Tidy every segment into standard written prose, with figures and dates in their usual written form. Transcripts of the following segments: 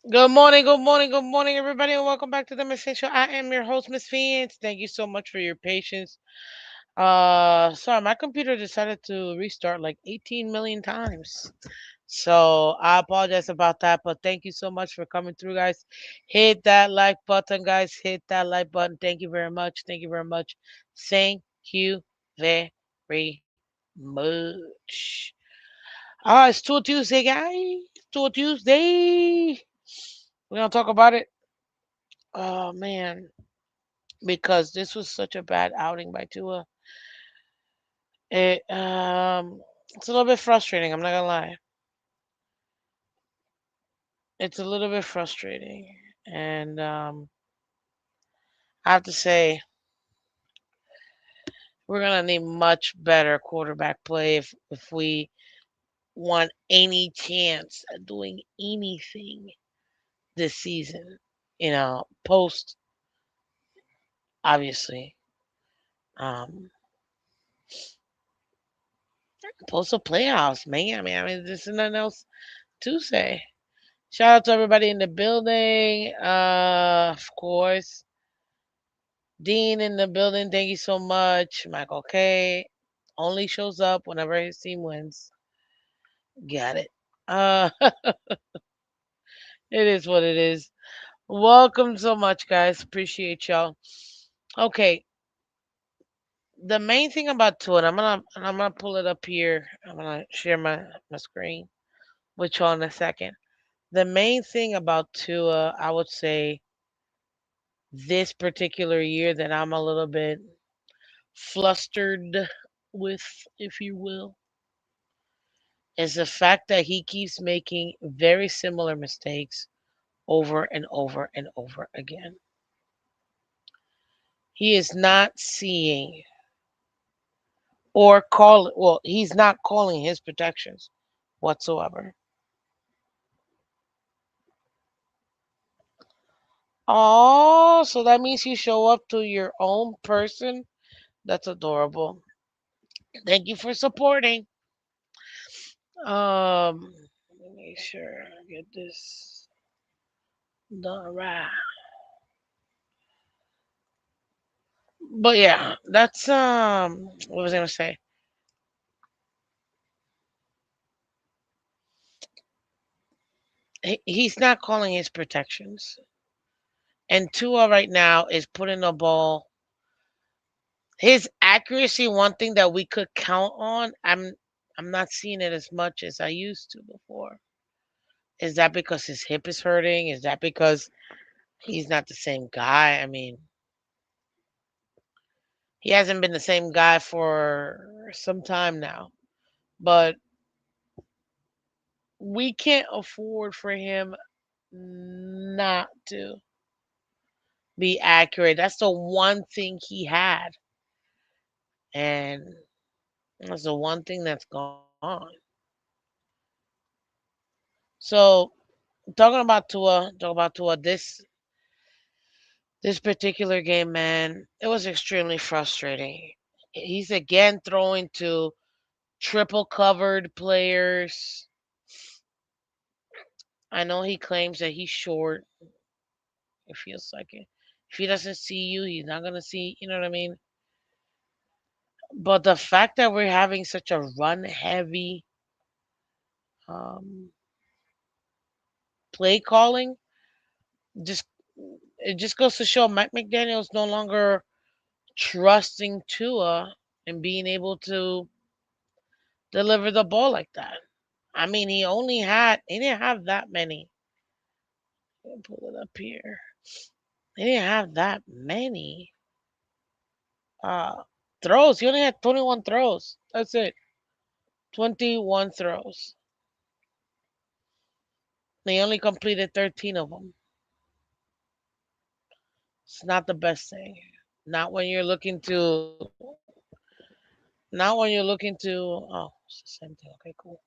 Good morning, everybody, and welcome back to the Miss Show. I am your host, Miss Phins. Thank you so much for your patience. Sorry, my computer decided to restart like 18 million times. So I apologize about that, but thank you so much for coming through, guys. Hit that like button, guys. Hit that like button. Thank you very much. Thank you very much. Thank you very much. It's Tool Tuesday, guys. Tool Tuesday. We're gonna talk about it. Oh man, because this was such a bad outing by Tua. It's a little bit frustrating. I'm not gonna lie. It's a little bit frustrating, and I have to say we're gonna need much better quarterback play if we want any chance at doing anything this season. Post obviously, um, post the playoffs, man. I mean, there's nothing else to say. Shout out to everybody in the building. Of course, Dean in the building. Thank you so much. Michael K. Only shows up whenever his team wins. Got it. Uh, it is what it is. Welcome so much, guys. Appreciate y'all. Okay, the main thing about Tua, and I'm gonna pull it up here. I'm gonna share my screen with y'all in a second. The main thing about Tua, I would say, this particular year that I'm a little bit flustered with, if you will, is the fact that he keeps making very similar mistakes over and over and over again. He is not seeing or call well, he's not calling his protections whatsoever. Oh, so that means you show up to your own person? That's adorable. Thank you for supporting. Let me make sure I get this done right. But yeah, that's what was I gonna say? He's not calling his protections. And Tua right now is putting the ball. His accuracy, one thing that we could count on. I'm not seeing it as much as I used to before. Is that because his hip is hurting? Is that because he's not the same guy? I mean, he hasn't been the same guy for some time now. But we can't afford for him not to be accurate. That's the one thing he had. And that's the one thing that's gone. So talking about Tua this particular game, man, it was extremely frustrating. He's again throwing to triple covered players. I know he claims that he's short. It feels like it. If he doesn't see you, he's not gonna see. You know what I mean? But the fact that we're having such a run heavy um, play calling just it just goes to show Mike McDaniel's no longer trusting Tua and being able to deliver the ball like that. I mean, he didn't have that many. Let me pull it up here. He didn't have that many uh throws. He only had 21 throws. That's it. 21 throws. They only completed 13 of them. It's not the best thing. Not when you're looking to. Not when you're looking to. Oh, it's the same thing. Okay, cool.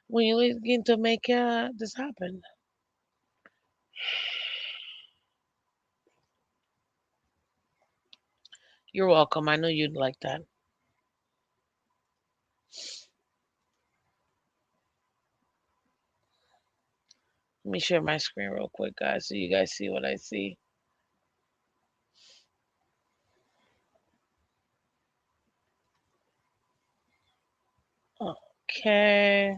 When you're looking to make this happen. You're welcome. I know you'd like that. Let me share my screen real quick, guys, so you guys see what I see. Okay.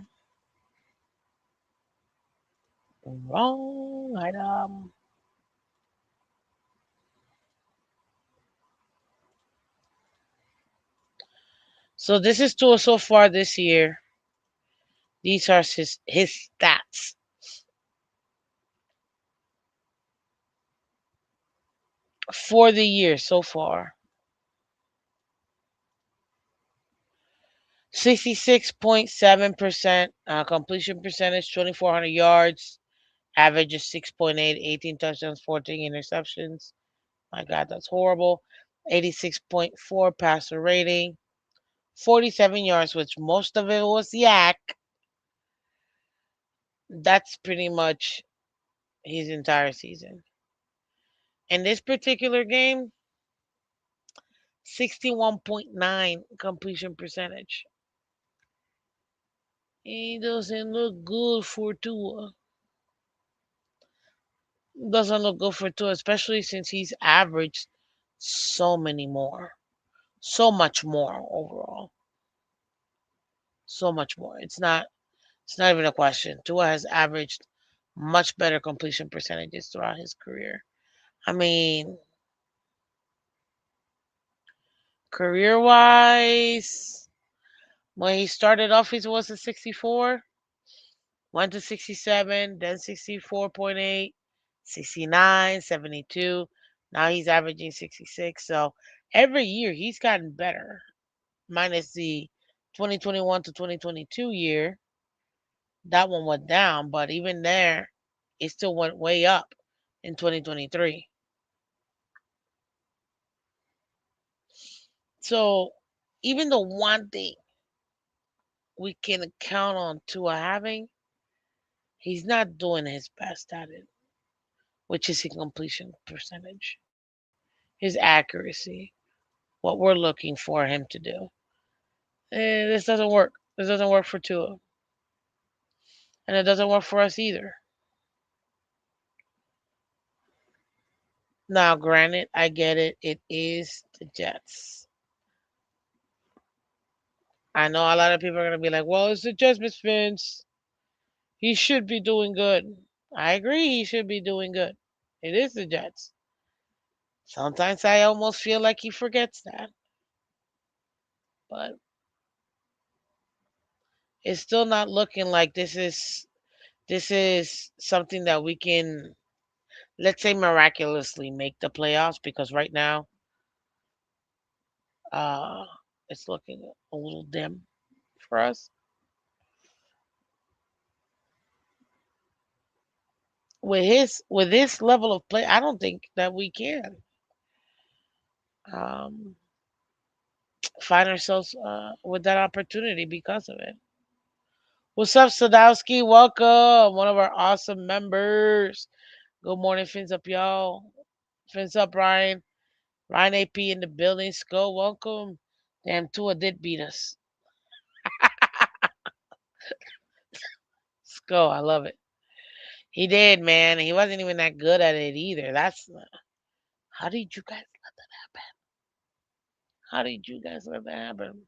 Wrong item. So this is Tua so far this year. These are his stats for the year so far. 66.7% completion percentage, 2,400 yards, average is 6.8, 18 touchdowns, 14 interceptions. My God, that's horrible. 86.4 passer rating, 47 yards, which most of it was yak. That's pretty much his entire season. In this particular game, 61.9 completion percentage. He doesn't look good for Tua. Doesn't look good for Tua, especially since he's averaged so many more. So much more overall. So much more. It's not even a question. Tua has averaged much better completion percentages throughout his career. I mean, career wise, when he started off, he was a 64, went to 67, then 64.8, 69, 72. Now he's averaging 66. So every year he's gotten better, minus the 2021 to 2022 year. That one went down, but even there, it still went way up in 2023. So even the one thing we can count on Tua having, he's not doing his best at it, which is his completion percentage, his accuracy, what we're looking for him to do. This doesn't work. This doesn't work for Tua. And it doesn't work for us either. Now, granted, I get it. It is the Jets. I know a lot of people are going to be like, well, it's the Jets, Miss Vince. He should be doing good. I agree, he should be doing good. It is the Jets. Sometimes I almost feel like he forgets that. But it's still not looking like this is something that we can, let's say, miraculously make the playoffs, because right now uh it's looking a little dim for us. With his level of play, I don't think that we can um find ourselves with that opportunity because of it. What's up, Sadowski? Welcome, one of our awesome members. Good morning, Fins up, y'all. Fins up, Ryan. Ryan AP in the building. Skull, welcome. Damn, Tua did beat us. Skull, I love it. He did, man. He wasn't even that good at it either. How did you guys let that happen? How did you guys let that happen?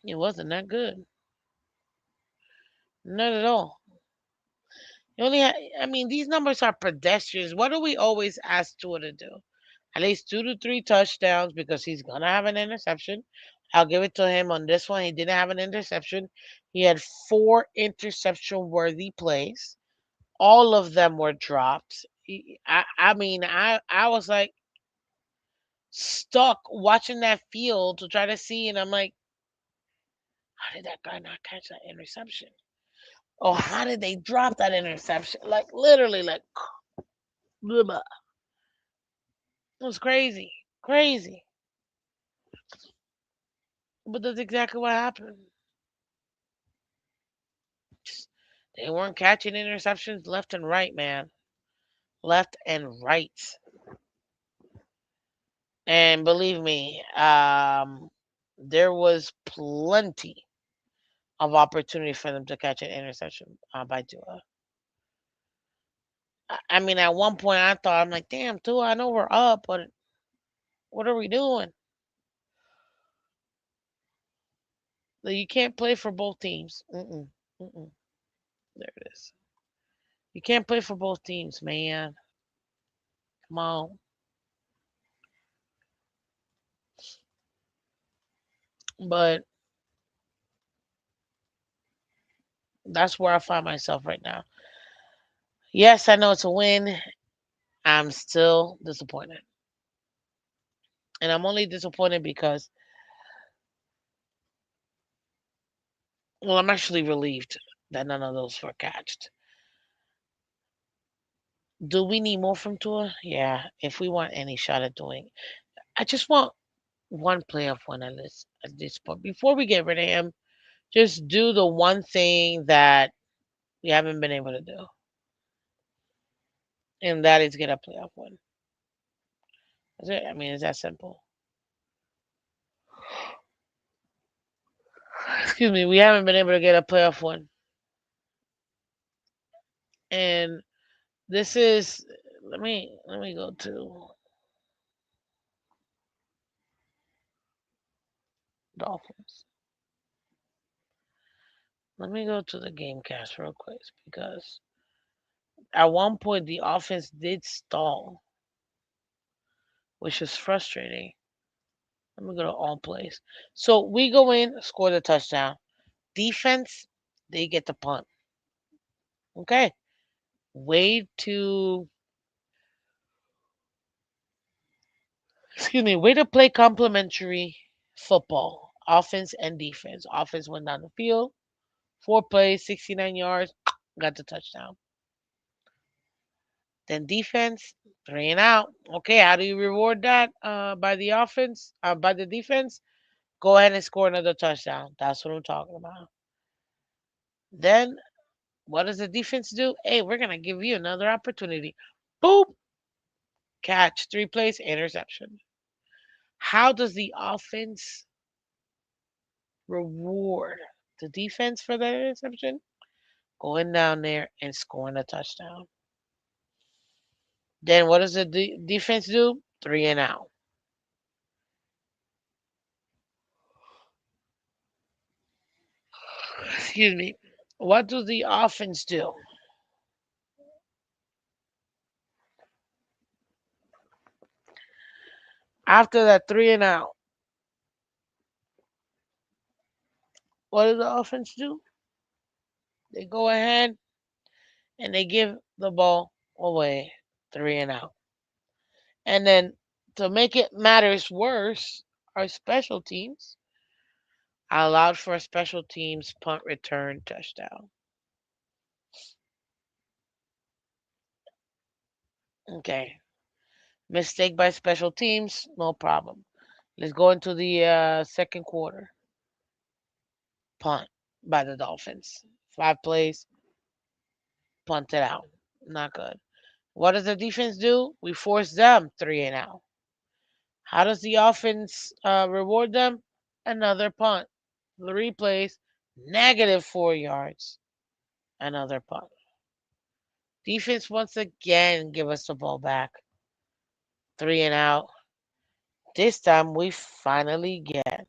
It wasn't that good. Not at all. You only, I mean, these numbers are pedestrians. What do we always ask Tua to do? At least 2 to 3 touchdowns, because he's gonna have an interception. I'll give it to him on this one. He didn't have an interception. He had 4 interception worthy plays. All of them were dropped. I mean, I was like stuck watching that field to try to see, and I'm like, how did that guy not catch that interception? Oh, how did they drop that interception? Like literally, like blah, blah. It was crazy, crazy. But that's exactly what happened. Just, they weren't catching interceptions left and right, man. Left and right. And believe me, there was plenty of opportunity for them to catch an interception by Tua. I mean, at one point I thought, I'm like, damn, Tua, I know we're up, but what are we doing? Like, you can't play for both teams. Mm-mm, mm-mm. There it is. You can't play for both teams, man. Come on. But that's where I find myself right now. Yes, I know it's a win. I'm still disappointed. And I'm only disappointed because, well, I'm actually relieved that none of those were catched. Do we need more from Tua? Yeah, if we want any shot at doing, I just want one playoff win at this point. Before we get rid of him, just do the one thing that we haven't been able to do, and that is get a playoff win. That's it. I mean, it's that simple. Excuse me, we haven't been able to get a playoff win, and this is. Let me go to Dolphins. Let me go to the game cast real quick because at one point the offense did stall, which is frustrating. Let me go to all plays. So we go in, score the touchdown. Defense, they get the punt. Okay. Way to way to play complementary football. Offense and defense. Offense went down the field. 4 plays, 69 yards, got the touchdown. Then defense, 3 and out. Okay, how do you reward that? By the offense, by the defense, go ahead and score another touchdown. That's what I'm talking about. Then what does the defense do? Hey, we're gonna give you another opportunity. Boop, catch, 3 plays, interception. How does the offense reward the defense for that interception? Going down there and scoring a touchdown. Then what does the defense do? 3 and out. Excuse me. What does the offense do? After that 3 and out, what does the offense do? They go ahead and they give the ball away. 3 and out. And then to make it matters worse, our special teams allowed for a special teams punt return touchdown. Okay. Mistake by special teams, no problem. Let's go into the second quarter. Punt by the Dolphins. 5 plays, punted out. Not good. What does the defense do? We force them 3 and out. How does the offense reward them? Another punt. 3 plays, -4 yards. Another punt. Defense once again give us the ball back. 3 and out. This time we finally get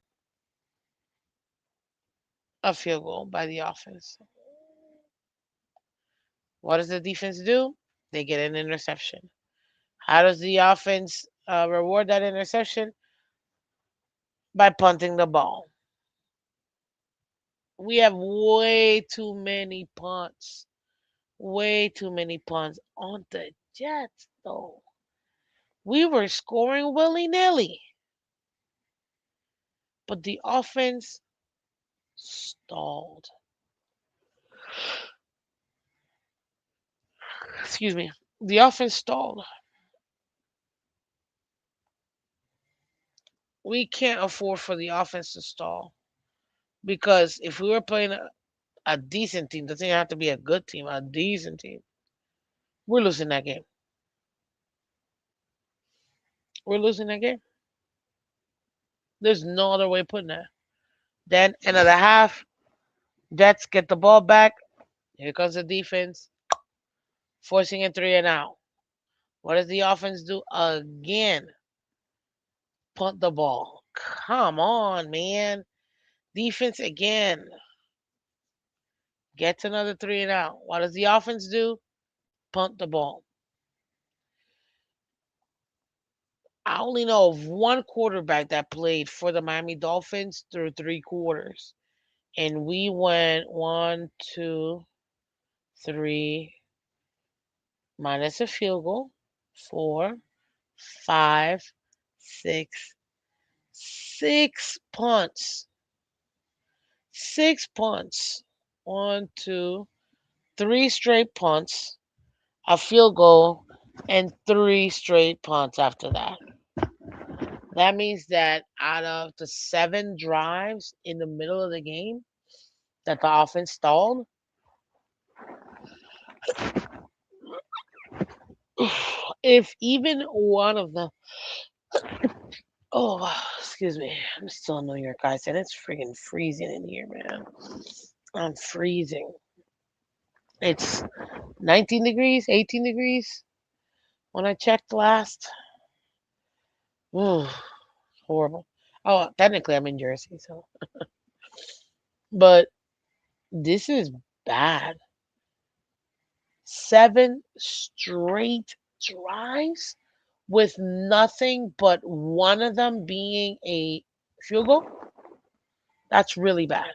a field goal by the offense. What does the defense do? They get an interception. How does the offense reward that interception? By punting the ball. We have way too many punts. Way too many punts on the Jets, though. We were scoring willy nilly, but the offense stalled. Excuse me. The offense stalled. We can't afford for the offense to stall because if we were playing a decent team, doesn't have to be a good team, a decent team, we're losing that game. We're losing that game. There's no other way of putting that. Then end of the half, Jets get the ball back. Here comes the defense, forcing a three and out. What does the offense do? Again, punt the ball. Come on, man. Defense again gets another three and out. What does the offense do? Punt the ball. I only know of one quarterback that played for the Miami Dolphins through three quarters. And we went one, two, three, minus a field goal, four, five, six, six punts. Six punts. One, two, three straight punts, a field goal, and three straight punts after that. That means that out of the seven drives in the middle of the game that the offense stalled, if even one of them, oh, excuse me, I'm still in New York, guys, and it's freaking freezing in here, man. I'm freezing. It's 19 degrees, 18 degrees when I checked last. Ooh, horrible. Oh, technically I'm in Jersey, so. But this is bad. Seven straight drives with nothing but one of them being a field goal. That's really bad.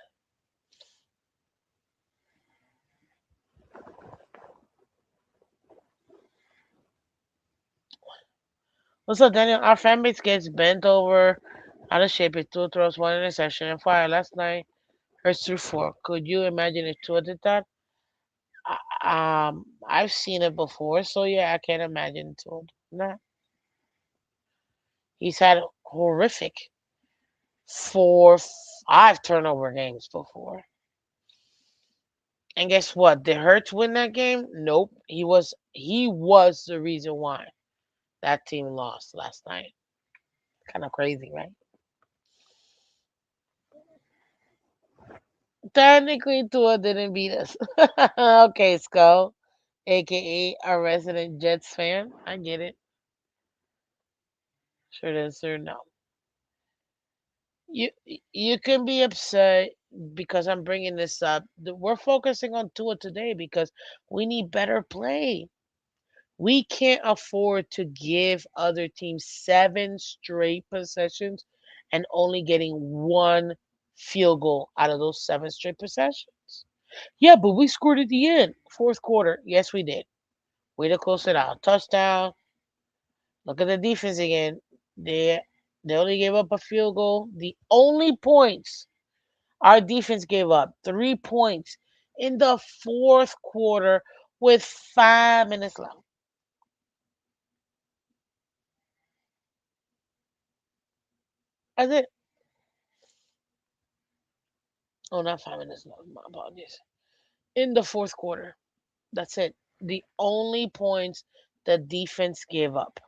What's up, Daniel? Our fan base gets bent over, out of shape. If Tua throws one interception and fire last night, hurts through four. Could you imagine if Tua did that? I've seen it before, so yeah, I can't imagine Tua doing that. He's had horrific 4, 5 turnover games before. And guess what? Did Hurts win that game? Nope. He was the reason why that team lost last night. Kind of crazy, right? Technically, Tua didn't beat us. Okay, Skull, aka a resident Jets fan. I get it. Sure answer no. You you can be upset because I'm bringing this up. We're focusing on Tua today because we need better play. We can't afford to give other teams 7 straight possessions and only getting one field goal out of those 7 straight possessions. Yeah, but we scored at the end, fourth quarter. Yes, we did. Way to close it out. Touchdown. Look at the defense again. They only gave up a field goal. The only points our defense gave up, 3 points in the fourth quarter with 5 minutes left. That's it. Oh, not 5 minutes. No, my apologies. In the fourth quarter. That's it. The only points the defense gave up.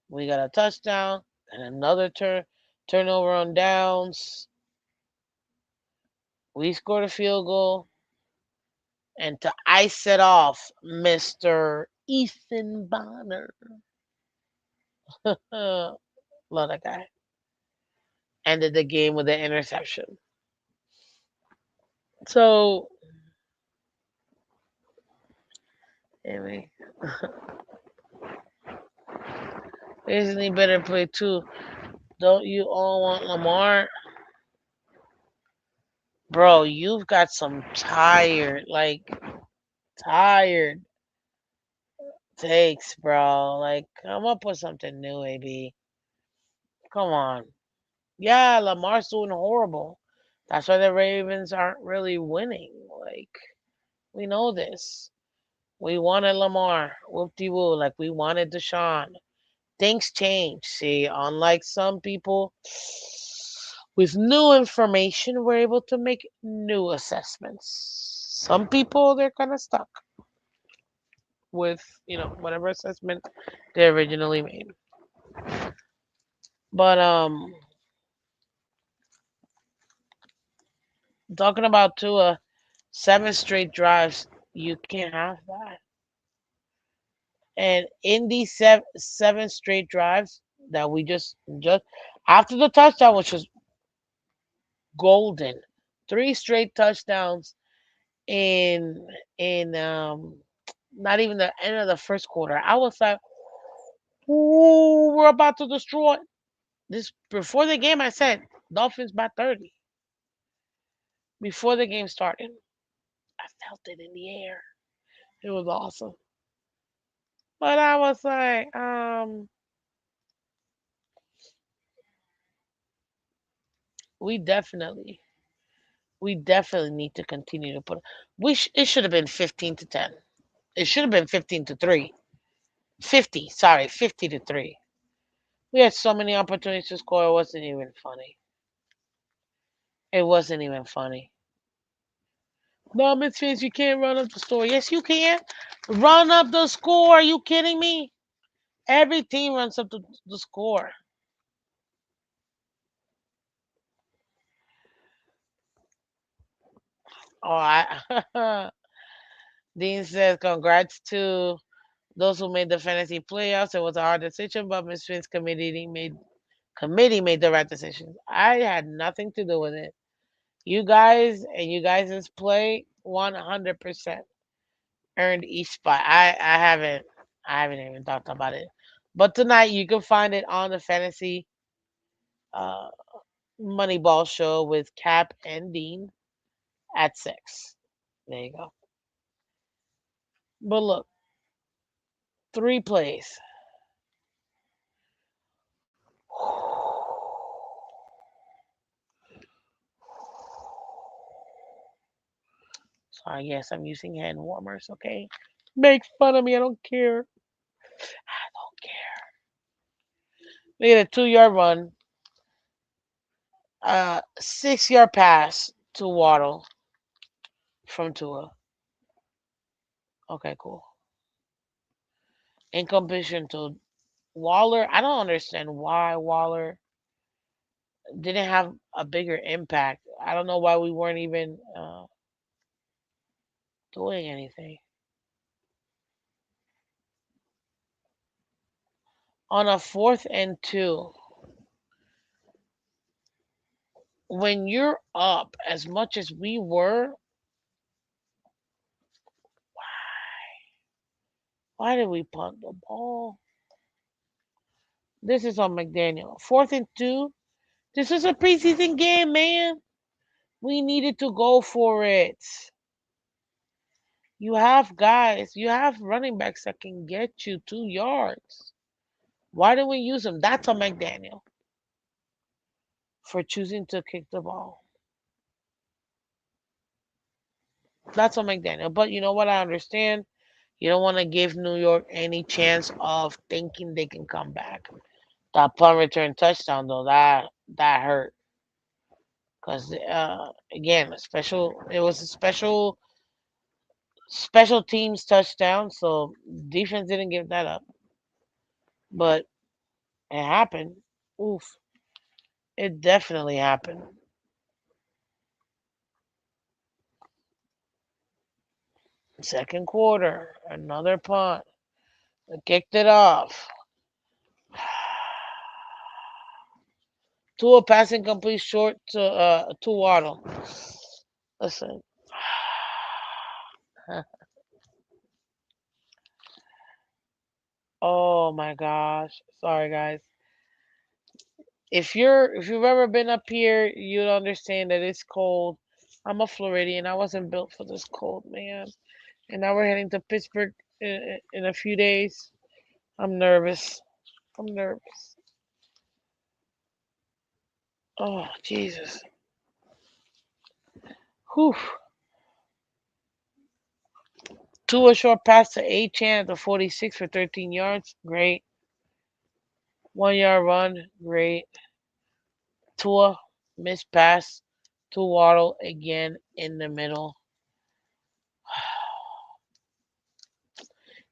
We got a touchdown and another turnover on downs. We scored a field goal. And to ice it off, Mr. Ethan Bonner. Love that guy. Ended the game with an interception. So, anyway, isn't he better play too? Don't you all want Lamar? Bro, you've got some tired takes, bro. Like, come up with something new, AB. Come on. Yeah, Lamar's doing horrible. That's why the Ravens aren't really winning. Like, we know this. We wanted Lamar. Whoop de woo. Like, we wanted Deshaun. Things change. See, unlike some people, with new information, we're able to make new assessments. Some people, they're kind of stuck with, whatever assessment they originally made. But, Talking about Tua, 7 straight drives. You can't have that. And in these seven straight drives that we just after the touchdown, which was golden, 3 straight touchdowns in not even the end of the first quarter. I was like, "Ooh, we're about to destroy this." Before the game, I said Dolphins by 30. Before the game started, I felt it in the air. It was awesome. But I was like, we definitely, we definitely need to continue to put. It should have been 15-10. It should have been 15-3. 50, sorry, 50-3. We had so many opportunities to score. It wasn't even funny. It wasn't even funny. No, Miss Fizz, you can't run up the score. Yes, you can. Run up the score. Are you kidding me? Every team runs up the score. Oh, Dean says, congrats to those who made the fantasy playoffs. It was a hard decision, but Miss Finn's committee made the right decision. I had nothing to do with it. You guys and you guys' play 100% earned each spot. I haven't even talked about it. But tonight you can find it on the fantasy uh, Moneyball show with Cap and Dean at 6. There you go. But look, 3 plays. Sorry, yes, I'm using hand warmers, okay? Make fun of me, I don't care. I don't care. Look at a 2 yard run, 6 yard pass to Waddle from Tua. Okay, cool. Incompletion to Waller. I don't understand why Waller didn't have a bigger impact. I don't know why we weren't even doing anything. On a 4th and 2, when you're up as much as we were, why did we punt the ball? This is on McDaniel. 4th and 2. This is a preseason game, man. We needed to go for it. You have guys, you have running backs that can get you 2 yards. Why didn't we use them? That's on McDaniel for choosing to kick the ball. That's on McDaniel. But you know what? I understand. You don't want to give New York any chance of thinking they can come back. That punt return touchdown, though, that hurt. Because again, it was a special teams touchdown, so defense didn't give that up. But it happened. Oof. It definitely happened. Second quarter, another punt. They kicked it off. Tua passing complete short to Waddle. Listen. Oh my gosh. Sorry guys. If you've ever been up here, you'd understand that it's cold. I'm a Floridian. I wasn't built for this cold, man. And now we're heading to Pittsburgh in a few days. I'm nervous. I'm nervous. Oh, Jesus. Whew. Tua short pass to A-Chan at the 46 for 13 yards. Great. 1 yard run. Great. Tua missed pass to Waddle again in the middle.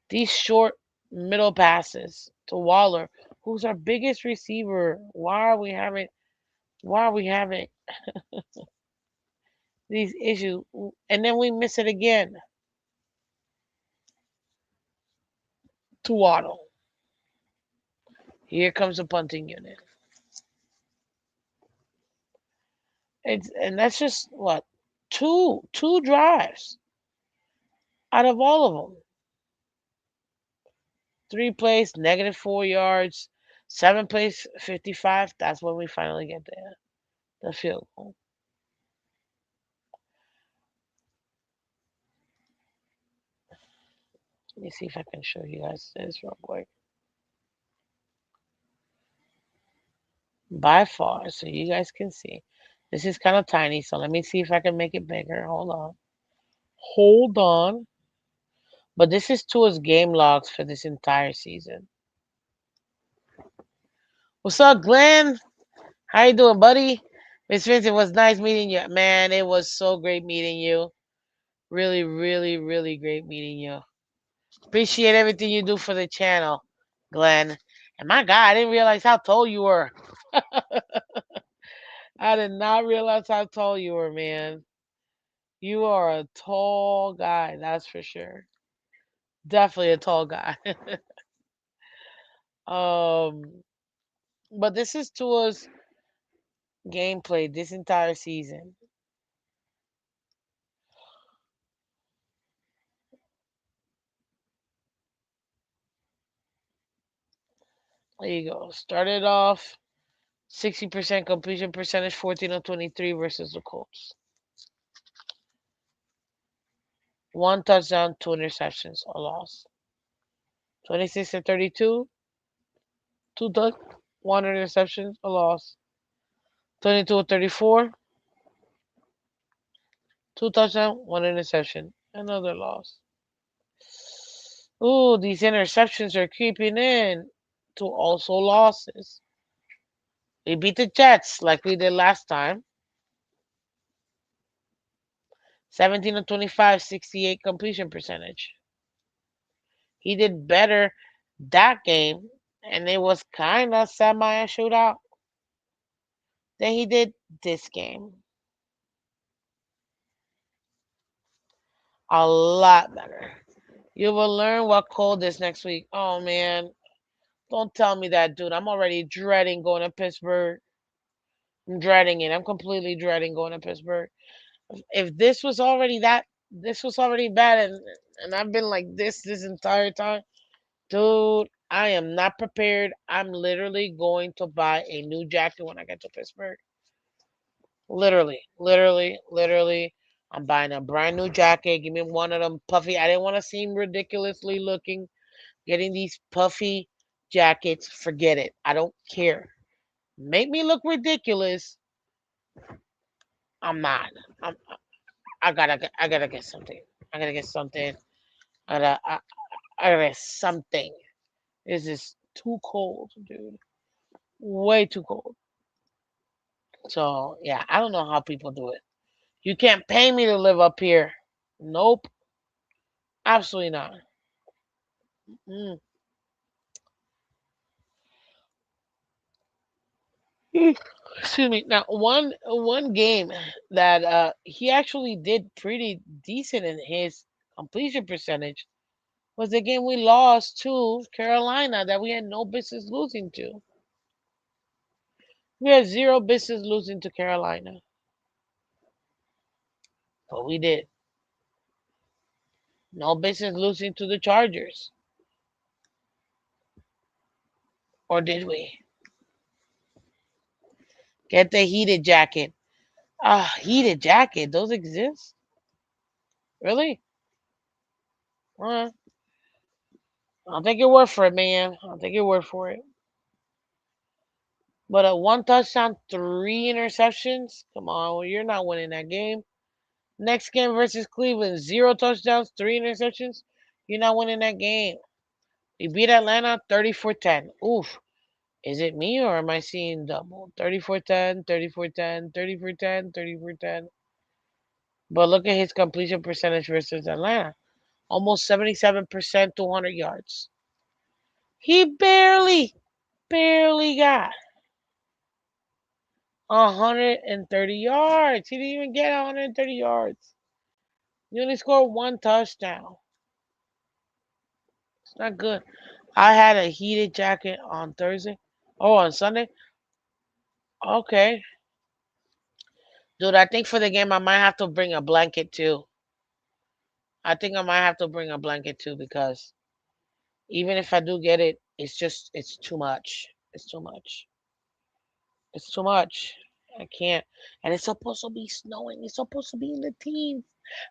These short middle passes to Waller, who's our biggest receiver. Why are we having These issues, and then we miss it again to Waddle. Here comes the punting unit. And that's just what two drives out of all of them. 3 plays, -4 yards. 7 plays, 55. That's when we finally get there. The field goal. Let me see if I can show you guys this real quick. By far, so you guys can see. This is kind of tiny, so let me see if I can make it bigger. Hold on. Hold on. But this is Tua's game logs for this entire season. What's up, Glenn? How you doing, buddy? Miss Vince, it was nice meeting you. Man, it was so great meeting you. Really, really, really great meeting you. Appreciate everything you do for the channel, Glenn. And my God, I didn't realize how tall you were. I did not realize how tall you were, man. You are a tall guy, that's for sure. Definitely a tall guy. um, but this is Tua's gameplay this entire season. There you go. Started off 60% completion percentage, 14 of 23 versus the Colts. 1 touchdown, 2 interceptions, a loss. 26 of 32, two touch, 1 interception, a loss. 22 of 34, 2 touchdown, 1 interception, another loss. Ooh, these interceptions are creeping in to also losses. We beat the Jets like we did last time. 17 of 25, 68 completion percentage. He did better that game, and it was kind of semi a shootout, than he did this game. A lot better. You will learn what cold is next week. Oh man, don't tell me that, dude. I'm already dreading going to Pittsburgh. I'm dreading it. I'm completely dreading going to Pittsburgh. If this was already bad, and I've been like this entire time, dude. I am not prepared. I'm literally going to buy a new jacket when I get to Pittsburgh. Literally, literally, literally. I'm buying a brand new jacket. Give me one of them puffy. I didn't want to seem ridiculously looking. Getting these puffy jackets, forget it. I don't care. Make me look ridiculous. I'm not. I'm, I gotta get something. I gotta get something. I gotta, I, I gotta get something. This is too cold, dude. Way too cold. So yeah, I don't know how people do it. You can't pay me to live up here. Nope, absolutely not. Mm. Excuse me. Now, one game that he actually did pretty decent in his completion percentage was the game we lost to Carolina that we had no business losing to. We had zero business losing to Carolina, but we did. No business losing to the Chargers, or did we? Get the heated jacket. Ah, heated jacket. Those exist? Really? Uh, I'll take your word for it, man. I'll take your word for it. But a 1 touchdown, 3 interceptions. Come on, well, you're not winning that game. Next game versus Cleveland, 0 touchdowns, 3 interceptions. You're not winning that game. We beat Atlanta 34-10. Oof. Is it me or am I seeing double? 34-10, 34-10, 34-10, 34-10. But look at his completion percentage versus Atlanta. Almost 77%, 200 yards. He barely got 130 yards. He didn't even get 130 yards. He only scored one touchdown. It's not good. I had a heated jacket on Thursday. Oh, on Sunday? Okay. Dude, I think for the game I might have to bring a blanket too. I think I might have to bring a blanket too because even if I do get it, it's too much. It's too much. It's too much. I can't. And it's supposed to be snowing. It's supposed to be in the teens.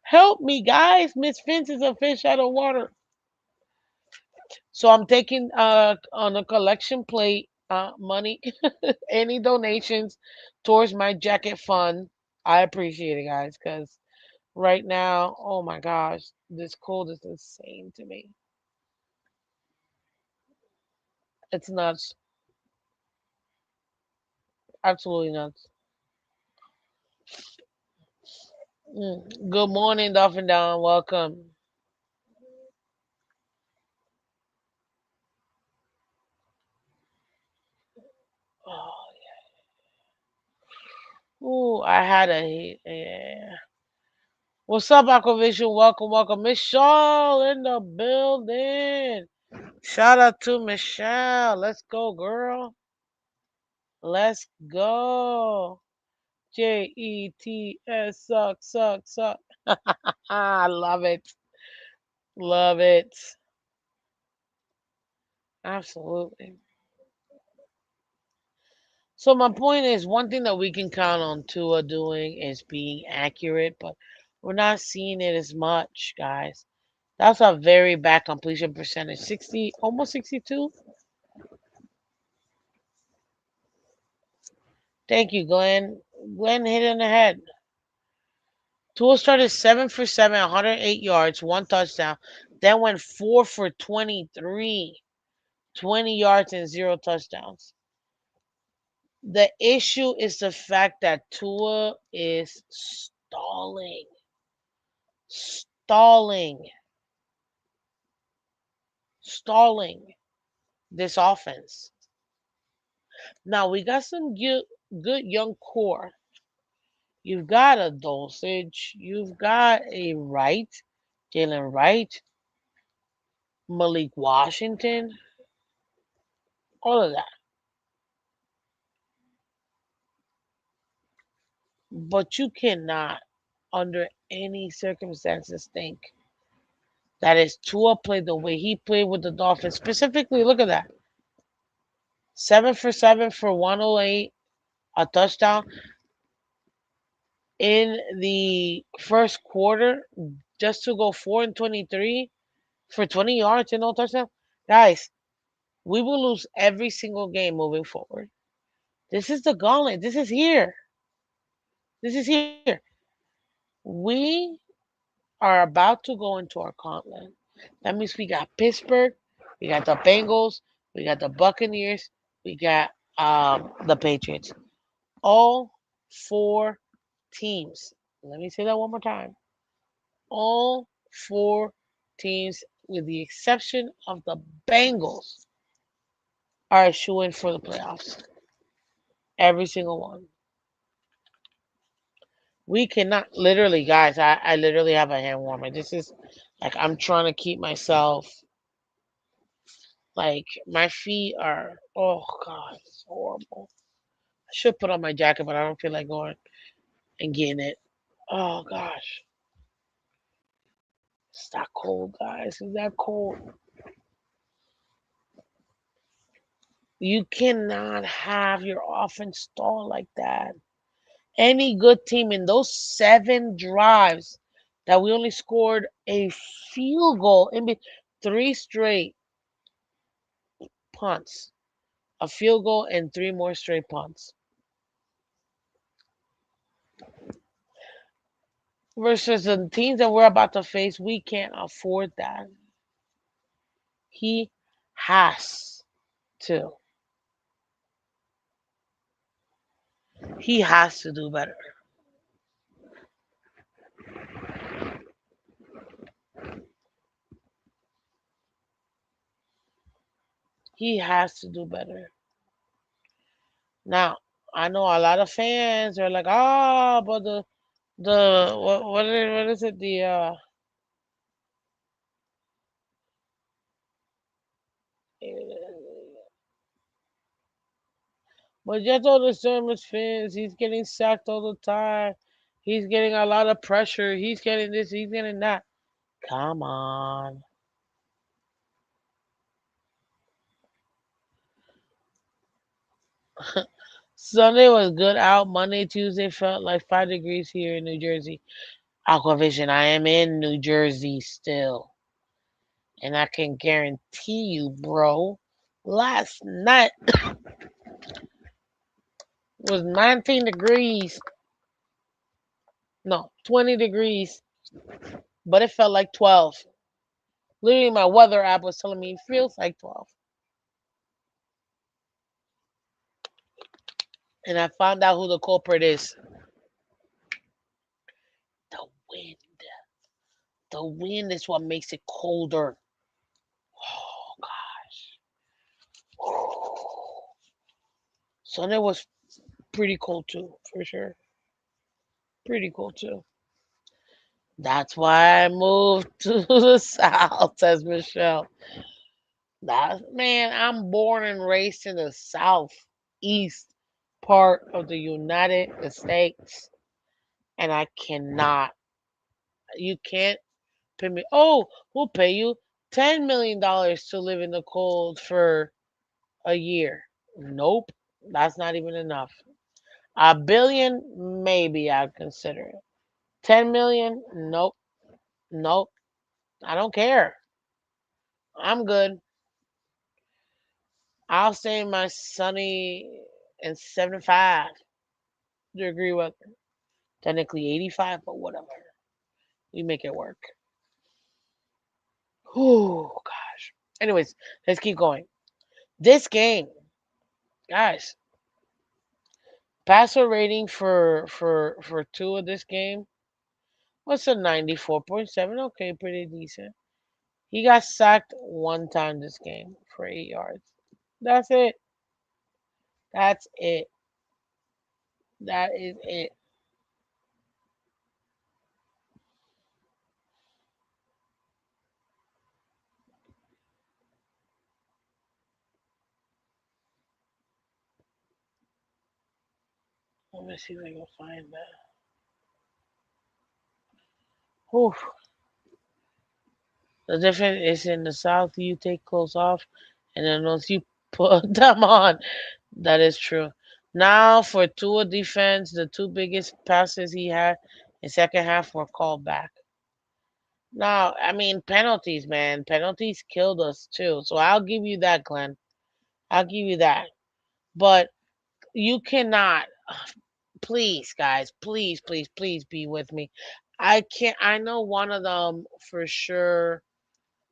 Help me, guys. Miss Phins is a fish out of water. So I'm taking on a collection plate money, any donations towards my jacket fund. I appreciate it, guys, because right now, oh my gosh, this cold is insane to me. It's nuts. Absolutely nuts. Good morning, Dolphin Down. Welcome. Oh, ooh, I had a yeah. What's up, Aquavision? Welcome, welcome. Michelle in the building. Shout out to Michelle. Let's go, girl. Let's go. JETS suck, suck, suck. I love it. Love it. Absolutely. So my point is one thing that we can count on Tua doing is being accurate, but we're not seeing it as much, guys. That's a very bad completion percentage. 60, almost 62. Thank you, Glenn. Glenn hit in the head. Tua started 7 for 7, 108 yards, one touchdown. Then went 4 for 23, 20 yards and zero touchdowns. The issue is the fact that Tua is stalling. Stalling. Stalling this offense. Now we got some good young core. You've got a Dosage. You've got a Wright, Jalen Wright, Malik Washington, all of that. But you cannot, under any circumstances, think that is Tua played the way he played with the Dolphins. Specifically, look at that. 7 for 7 for 108, a touchdown in the first quarter, just to go 4 and 23 for 20 yards and no touchdown. Guys, we will lose every single game moving forward. This is the gauntlet. This is here. This is here. We are about to go into our gauntlet. That means we got Pittsburgh, we got the Bengals, we got the Buccaneers, we got the Patriots. All four teams. Let me say that one more time. All four teams, with the exception of the Bengals, are shooing for the playoffs. Every single one. We cannot literally, guys. I literally have a hand warmer. This is like I'm trying to keep myself like my feet are. Oh God, it's horrible. I should put on my jacket, but I don't feel like going and getting it. Oh gosh, it's that cold, guys. It's that cold. You cannot have your offense stall like that. Any good team in those 7 drives that we only scored a field goal in 3 straight punts, a field goal, and 3 more straight punts. Versus the teams that we're about to face, we can't afford that. He has to. He has to do better. He has to do better. Now, I know a lot of fans are like, ah, but the what is it but you have to understand with Phins, he's getting sacked all the time. He's getting a lot of pressure. He's getting this. He's getting that. Come on. Sunday was good out. Monday, Tuesday felt like 5 degrees here in New Jersey. Aquavision, I am in New Jersey still. And I can guarantee you, bro, last night was 19 degrees. No, 20 degrees, but it felt like 12. Literally, my weather app was telling me it feels like 12. And I found out who the culprit is. The wind. The wind is what makes it colder. Oh, God. Sunday was pretty cold too, for sure. Pretty cold too. That's why I moved to the south, says Michelle. That man, I'm born and raised in the southeast part of the United States, and I cannot. You can't pay me. Oh, we'll pay you $10 million to live in the cold for a year. Nope, that's not even enough. A billion, maybe I'd consider it. 10 million, nope, nope. I don't care. I'm good. I'll stay in my sunny and 75-degree weather. Technically 85, but whatever. We make it work. Oh gosh. Anyways, let's keep going. This game, guys, passer rating for two of this game. What's a 94.7? Okay, pretty decent. He got sacked one time this game for 8 yards. That's it. That's it. That is it. Let me see if I can find that. Whew. The difference is in the south you take clothes off, and then once you put them on, that is true. Now for Tua defense, the two biggest passes he had in second half were called back. Now, I mean penalties, man. Penalties killed us too. So I'll give you that, Glenn. I'll give you that. But you cannot, please, guys, please, please, please be with me. I can't. I know one of them for sure.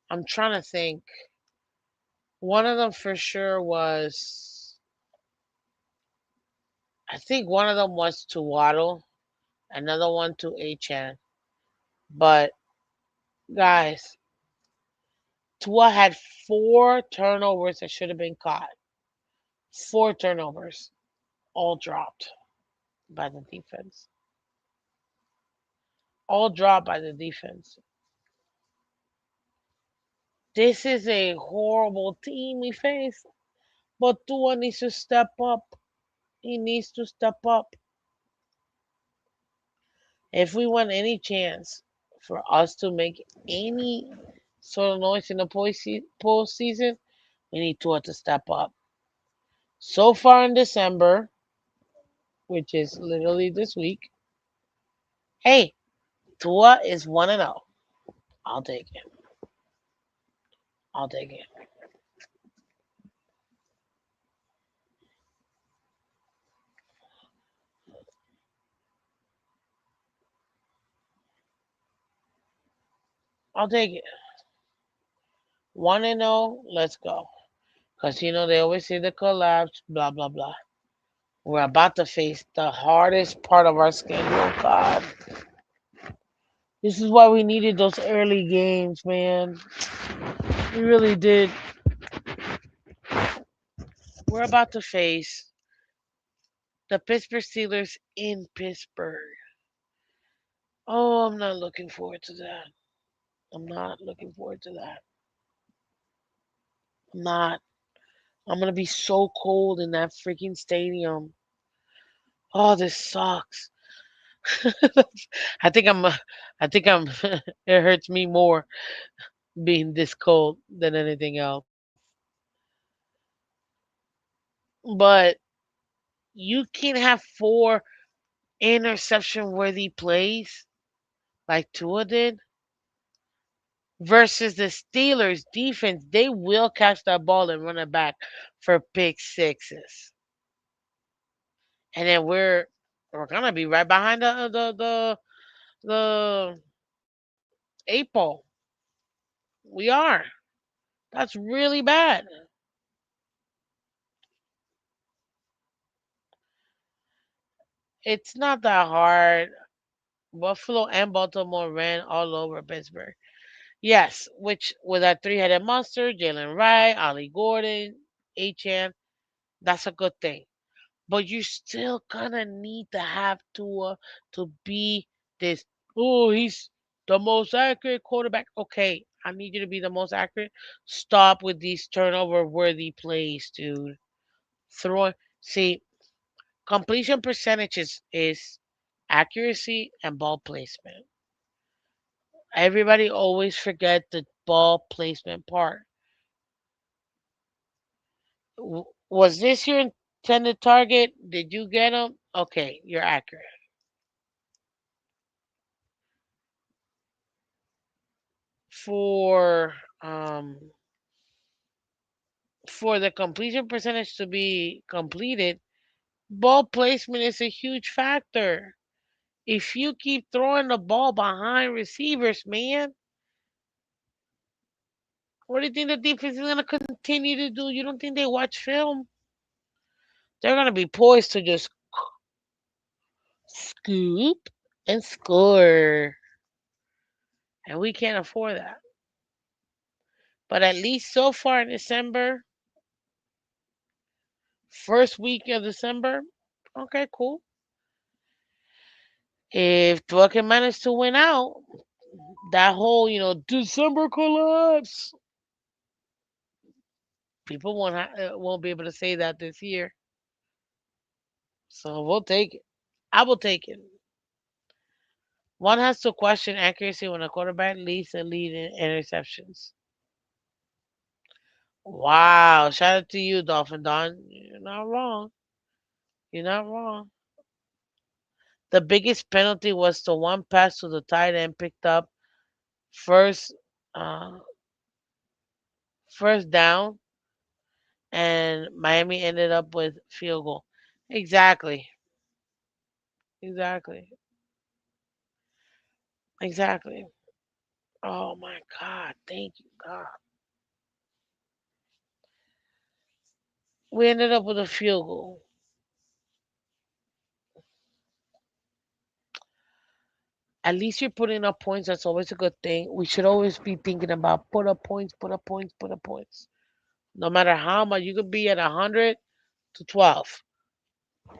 I'm trying to think. One of them for sure was. I think one of them was to Waddle, another one to Achan. But guys, Tua had 4 turnovers that should have been caught. 4 turnovers, all dropped by the defense. All dropped by the defense. This is a horrible team we face. But Tua needs to step up. He needs to step up. If we want any chance for us to make any sort of noise in the postseason, we need Tua to step up. So far in December, which is literally this week, hey, Tua is 1-0. I'll take it. I'll take it. I'll take it. 1-0, let's go. Because, they always say the collapse, blah, blah, blah. We're about to face the hardest part of our schedule, God. This is why we needed those early games, man. We really did. We're about to face The Pittsburgh Steelers in Pittsburgh. Oh, I'm not looking forward to that. I'm not looking forward to that. I'm not. I'm gonna be so cold in that freaking stadium. Oh, this sucks. I think I'm. I think I'm. It hurts me more being this cold than anything else. But you can't have four interception worthy plays like Tua did versus the Steelers defense. They will catch that ball and run it back for pick sixes. And then we're gonna be right behind the 8 ball. We are. That's really bad. It's not that hard. Buffalo and Baltimore ran all over Pittsburgh. Yes, which with that three-headed monster, Jalen Wright, Ollie Gordon, Achan, that's a good thing. But you're still gonna need to have Tua to be this. Oh, he's the most accurate quarterback. Okay, I need you to be the most accurate. Stop with these turnover worthy plays, dude. Throw. See, completion percentages is accuracy and ball placement. Everybody always forget the ball placement part. Was this your intended target? Did you get him? Okay, you're accurate. For for the completion percentage to be completed, ball placement is a huge factor. If you keep throwing the ball behind receivers, man, what do you think the defense is going to continue to do? You don't think they watch film? They're going to be poised to just scoop and score. And we can't afford that. But at least so far in December, first week of December, okay, cool. If Tua can manage to win out, that whole, December collapse, people won't be able to say that this year. So we'll take it. I will take it. One has to question accuracy when a quarterback leads the lead in interceptions. Wow! Shout out to you, Dolphin Don. You're not wrong. You're not wrong. The biggest penalty was the one pass to the tight end picked up first, uh, first down, and Miami ended up with field goal. Exactly. Exactly. Exactly. Oh my God. Thank you, God. We ended up with a field goal. At least you're putting up points. That's always a good thing. We should always be thinking about put up points, put up points, put up points. No matter how much you could be at 100 to 12.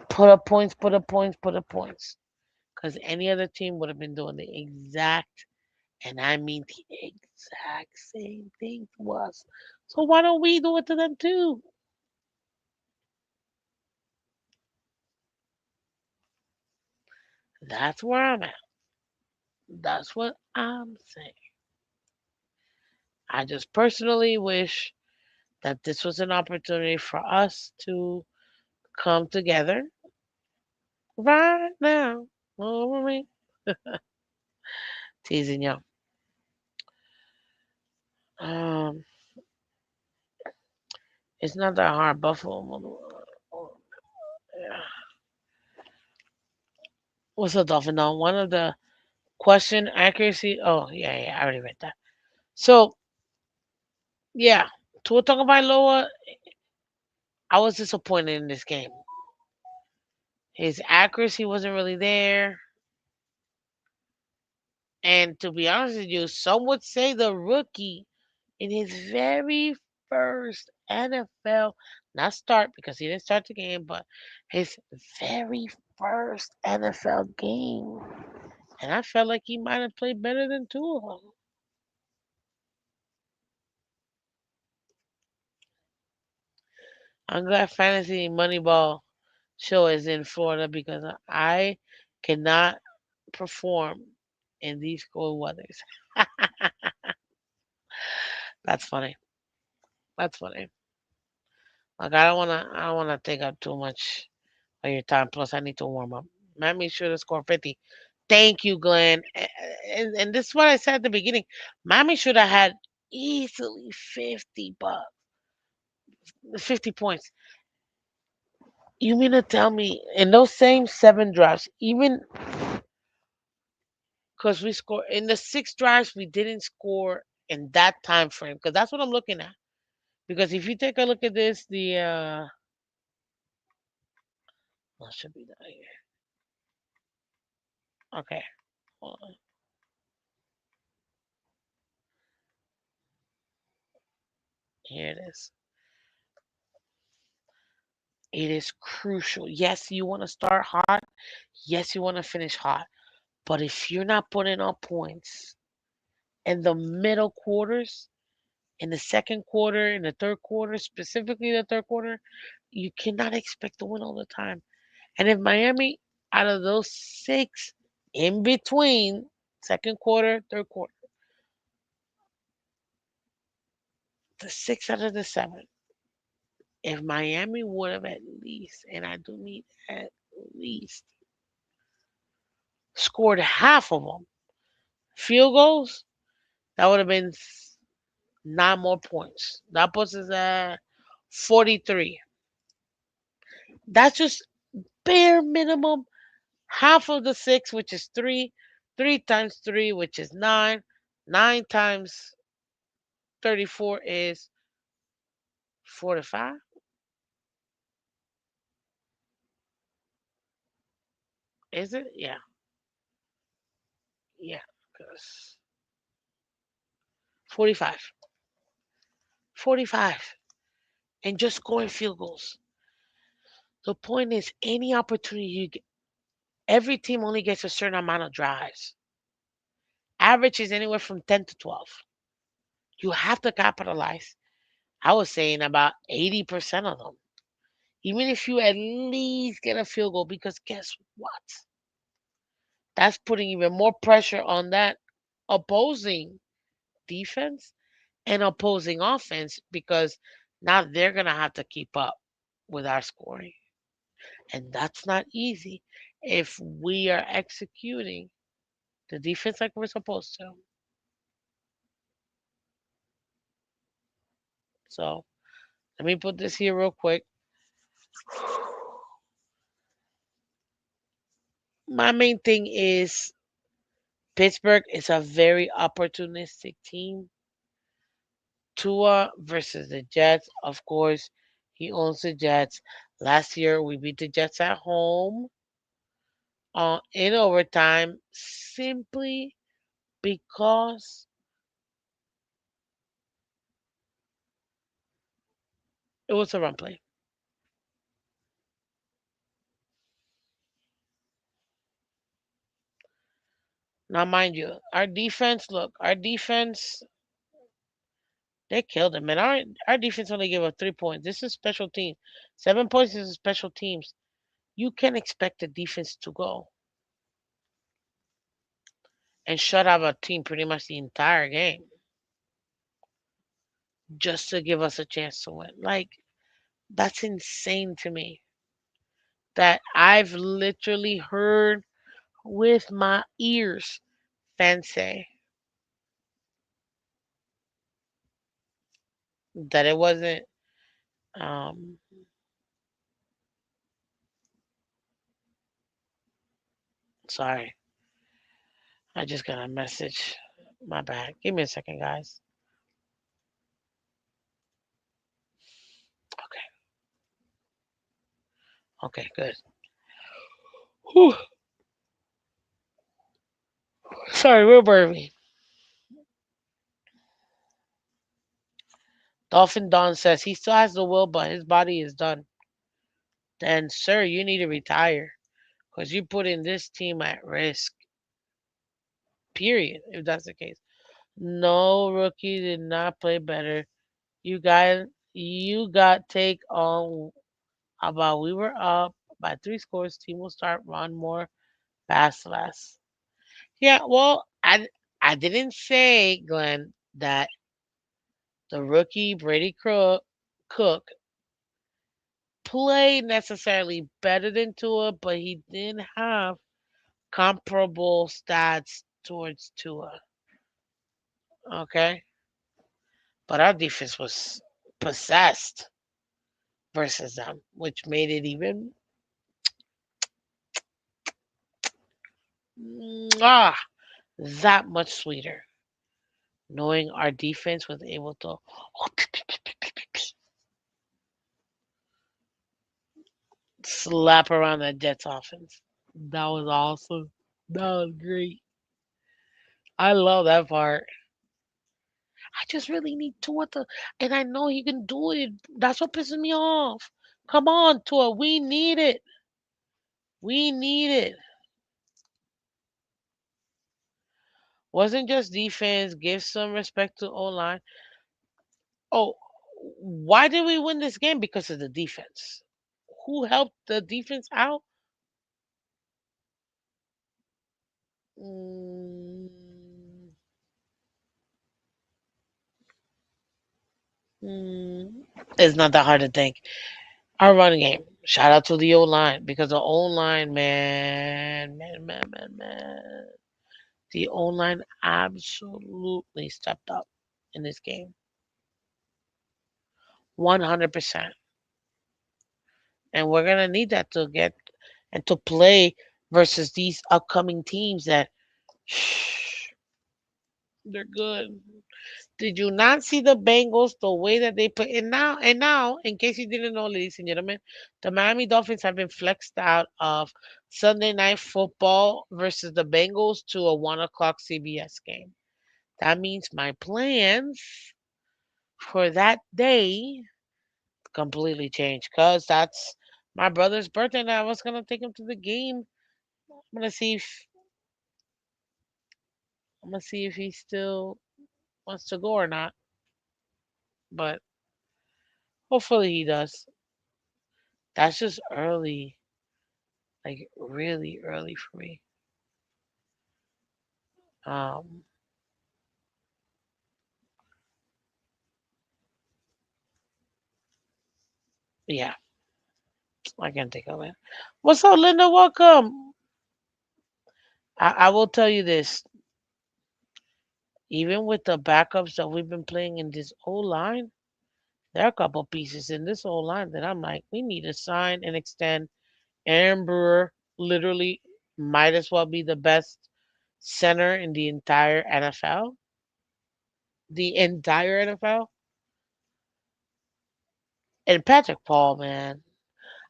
Put up points, put up points, put up points. Because any other team would have been doing the exact, and I mean the exact same thing to us. So why don't we do it to them too? That's where I'm at. That's what I'm saying. I just personally wish that this was an opportunity for us to come together right now. Over me. Teasing you. Um, it's not that hard. Buffalo. Yeah. What's up, Dolphin? Now, one of the question accuracy. Oh, yeah, yeah, I already read that. So, yeah, Tua Tagovailoa, I was disappointed in this game. His accuracy wasn't really there. And to be honest with you, some would say the rookie in his very first NFL Not start because he didn't start the game, but his very first NFL game. And I felt like he might have played better than two of them. I'm glad Fantasy Moneyball show is in Florida because I cannot perform in these cold weathers. That's funny. That's funny. Like I don't wanna take up too much of your time. Plus I need to warm up. Let me sure to score 50. Thank you, Glenn. And this is what I said at the beginning. Miami should have had easily 50 points. You mean to tell me in those same seven drives, even because we scored in the six drives, we didn't score in that time frame? Because that's what I'm looking at. Because if you take a look at this, the well, it should be down here. Okay, hold on. Here it is. It is crucial. Yes, you want to start hot. Yes, you want to finish hot. But if you're not putting up points in the middle quarters, in the second quarter, in the third quarter, specifically the third quarter, you cannot expect to win all the time. And if Miami, out of those six in between, second quarter, third quarter, the six out of the seven, if Miami would have at least, and I do mean at least, scored half of them field goals, that would have been nine more points. That puts us at 43. That's just bare minimum. Half of the six, which is three. Three times three, which is nine. Nine times 34 is 45. Is it? Yeah. Yeah. 'Cause 45. 45. And just scoring field goals. The point is, any opportunity you get, every team only gets a certain amount of drives. Average is anywhere from 10 to 12. You have to capitalize. I was saying about 80% of them. Even if you at least get a field goal, because guess what? That's putting even more pressure on that opposing defense and opposing offense because now they're going to have to keep up with our scoring. And that's not easy if we are executing the defense like we're supposed to. So let me put this here real quick. My main thing is Pittsburgh is a very opportunistic team. Tua versus the Jets. Of course, he owns the Jets. Last year, we beat the Jets at home in overtime simply because it was a run play. Now, mind you, our defense, they killed him. And our defense only gave up 3 points. This is special teams. 7 points is special teams. You can expect the defense to go and shut out a team pretty much the entire game just to give us a chance to win. Like, that's insane to me. That I've literally heard with my ears fans say that it wasn't. Um, Sorry, I just got a message. My bad. Give me a second, guys. Okay, okay, good. Whew. Sorry, where were we? Dolphin Don says he still has the will, but his body is done. Then, sir, you need to retire because you put in this team at risk. Period. If that's the case, no rookie did not play better. You got take on about we were up by 3 scores. Team will start run more, pass less. Yeah, well, I didn't say, Glenn, that the rookie Cook played necessarily better than Tua, but he didn't have comparable stats towards Tua. Okay, but our defense was possessed versus them, which made it even ah, that much sweeter. Knowing our defense was able to slap around that Jets offense. That was awesome. That was great. I love that part. I just really need Tua to, and I know he can do it. That's what pisses me off. Come on, Tua. We need it. We need it. Wasn't just defense. Give some respect to O line. Oh, why did we win this game? Because of the defense. Who helped the defense out? Mm, mm, it's not that hard to think. Our running game. Shout out to the O line because the O line, man. The O line absolutely stepped up in this game, 100%. And we're gonna need that to get and to play versus these upcoming teams that they're good. Did you not see the Bengals the way that they put and now, in case you didn't know, ladies and gentlemen, the Miami Dolphins have been flexed out of Sunday night football versus the Bengals to a 1 o'clock CBS game. That means my plans for that day completely changed because that's my brother's birthday and I was gonna take him to the game. Gonna see if I'm gonna see if he still wants to go or not. But hopefully he does. That's just early, like really early for me. Um, yeah, I can think of it. What's up, Linda? Welcome. I will tell you this. Even with the backups that we've been playing in this O line, there are a couple pieces in this O line that I'm like, we need to sign and extend. Aaron Brewer literally might as well be the best center in the entire NFL. The entire NFL. And Patrick Paul, man.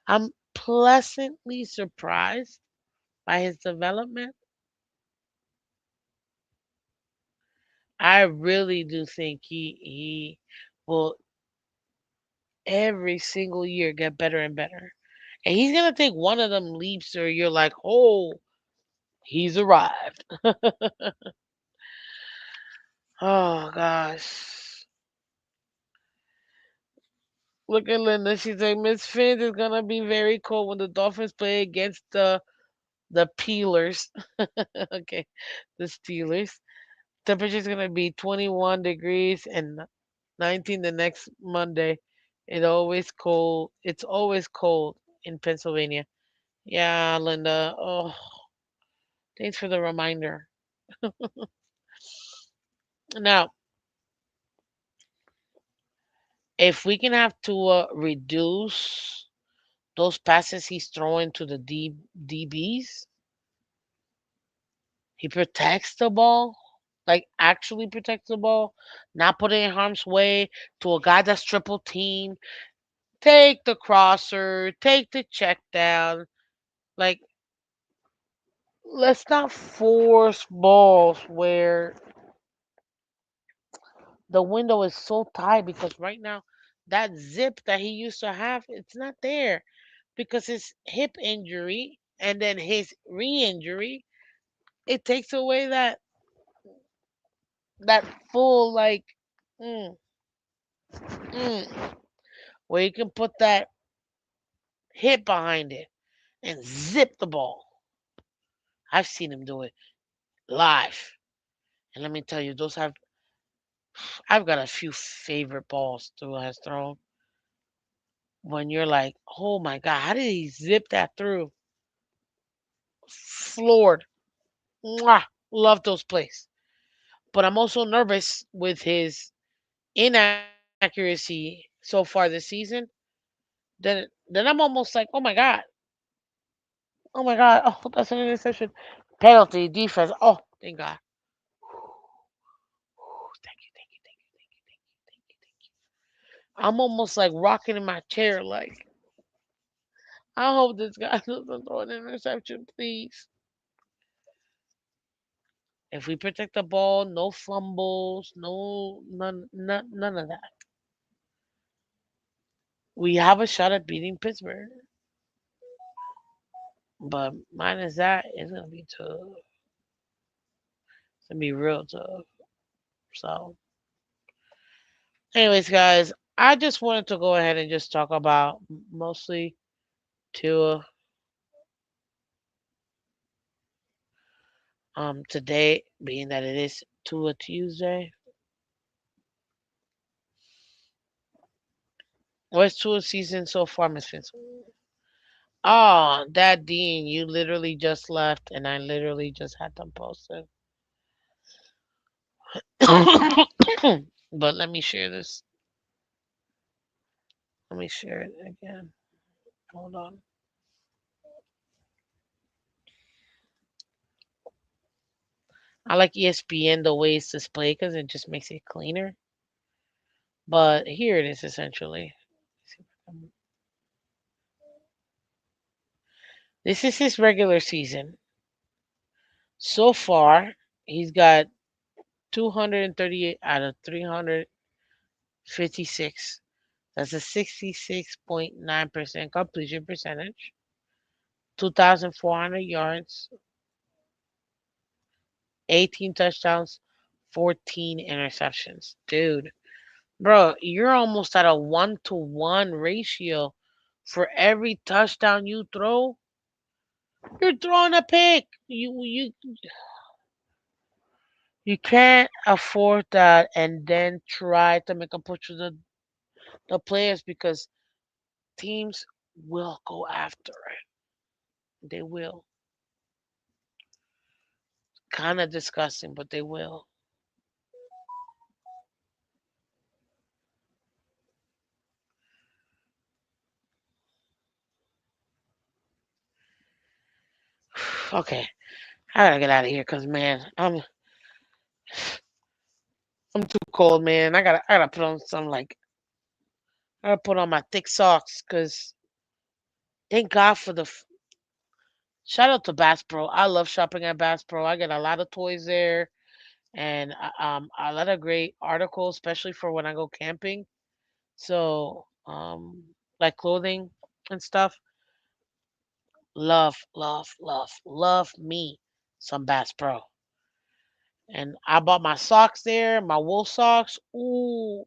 I'm pleasantly surprised by his development. I really do think he will every single year get better and better. And he's gonna take one of them leaps where you're like, oh, he's arrived. Oh gosh. Look at Linda. She's like, Miss Phins is gonna be very cold when the Dolphins play against the Peelers. Okay, the Steelers. Temperature's gonna be 21 degrees and 19 the next Monday. It's always cold in Pennsylvania. Yeah, Linda. Oh, thanks for the reminder. Now, if we can have to reduce those passes he's throwing to the DBs, he protects the ball, like actually protects the ball, not put it in harm's way to a guy that's triple teamed. Take the crosser, take the check down. Like, let's not force balls where the window is so tight because right now that zip that he used to have, it's not there because his hip injury and then his re-injury, it takes away that full like mm, mm, where you can put that hip behind it and zip the ball. I've seen him do it live. And let me tell you, I've got a few favorite balls Tua has thrown when you're like, oh my God, how did he zip that through? Floored. Mwah! Love those plays. But I'm also nervous with his inaccuracy so far this season. Then I'm almost like, oh my God, oh my God, oh that's an interception. Penalty, defense. Oh, thank God. Thank you, thank you, thank you, thank you, thank you, thank you, thank you. I'm almost like rocking in my chair, like I hope this guy doesn't throw an interception, please. If we protect the ball, no fumbles, none of that. We have a shot at beating Pittsburgh, but minus that, it's gonna be tough. It's gonna be real tough. So, anyways, guys, I just wanted to go ahead and just talk about mostly Tua today, being that it is Tua Tuesday. What's Tua's season so far, Miss Phins? Oh, that Dean, you literally just left, and I literally just had them posted. But let me share this. Let me share it again. Hold on. I like ESPN the way it's displayed because it just makes it cleaner. But here it is essentially. This is his regular season. So far, he's got 238 out of 356. That's a 66.9% completion percentage. 2,400 yards, 18 touchdowns, 14 interceptions. Dude, bro, you're almost at a 1-to-1 ratio. For every touchdown you throw, you're throwing a pick. You can't afford that and then try to make a push with the players because teams will go after it. They will. Kind of disgusting, but they will. Okay, I gotta get out of here because man, I'm too cold, man. I gotta put on some like I gotta put on my thick socks because thank God for shout out to Bass Pro. I love shopping at Bass Pro. I get a lot of toys there and a lot of great articles, especially for when I go camping. So like clothing and stuff. Love, love, love, love me some Bass Pro. And I bought my socks there, my wool socks. Ooh,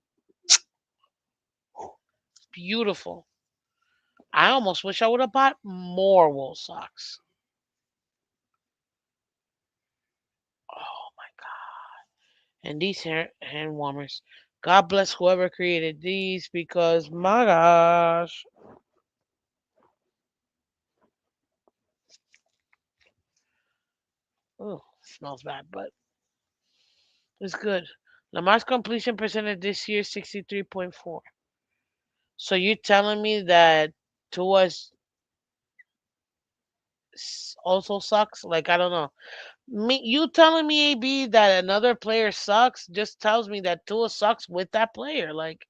beautiful. I almost wish I would have bought more wool socks. Oh my God. And these hand warmers. God bless whoever created these because my gosh. Oh, smells bad, but it's good. Lamar's completion percentage this year 63.4. So you're telling me that Tua's also sucks? Like I don't know. You telling me AB that another player sucks just tells me that Tua sucks with that player. Like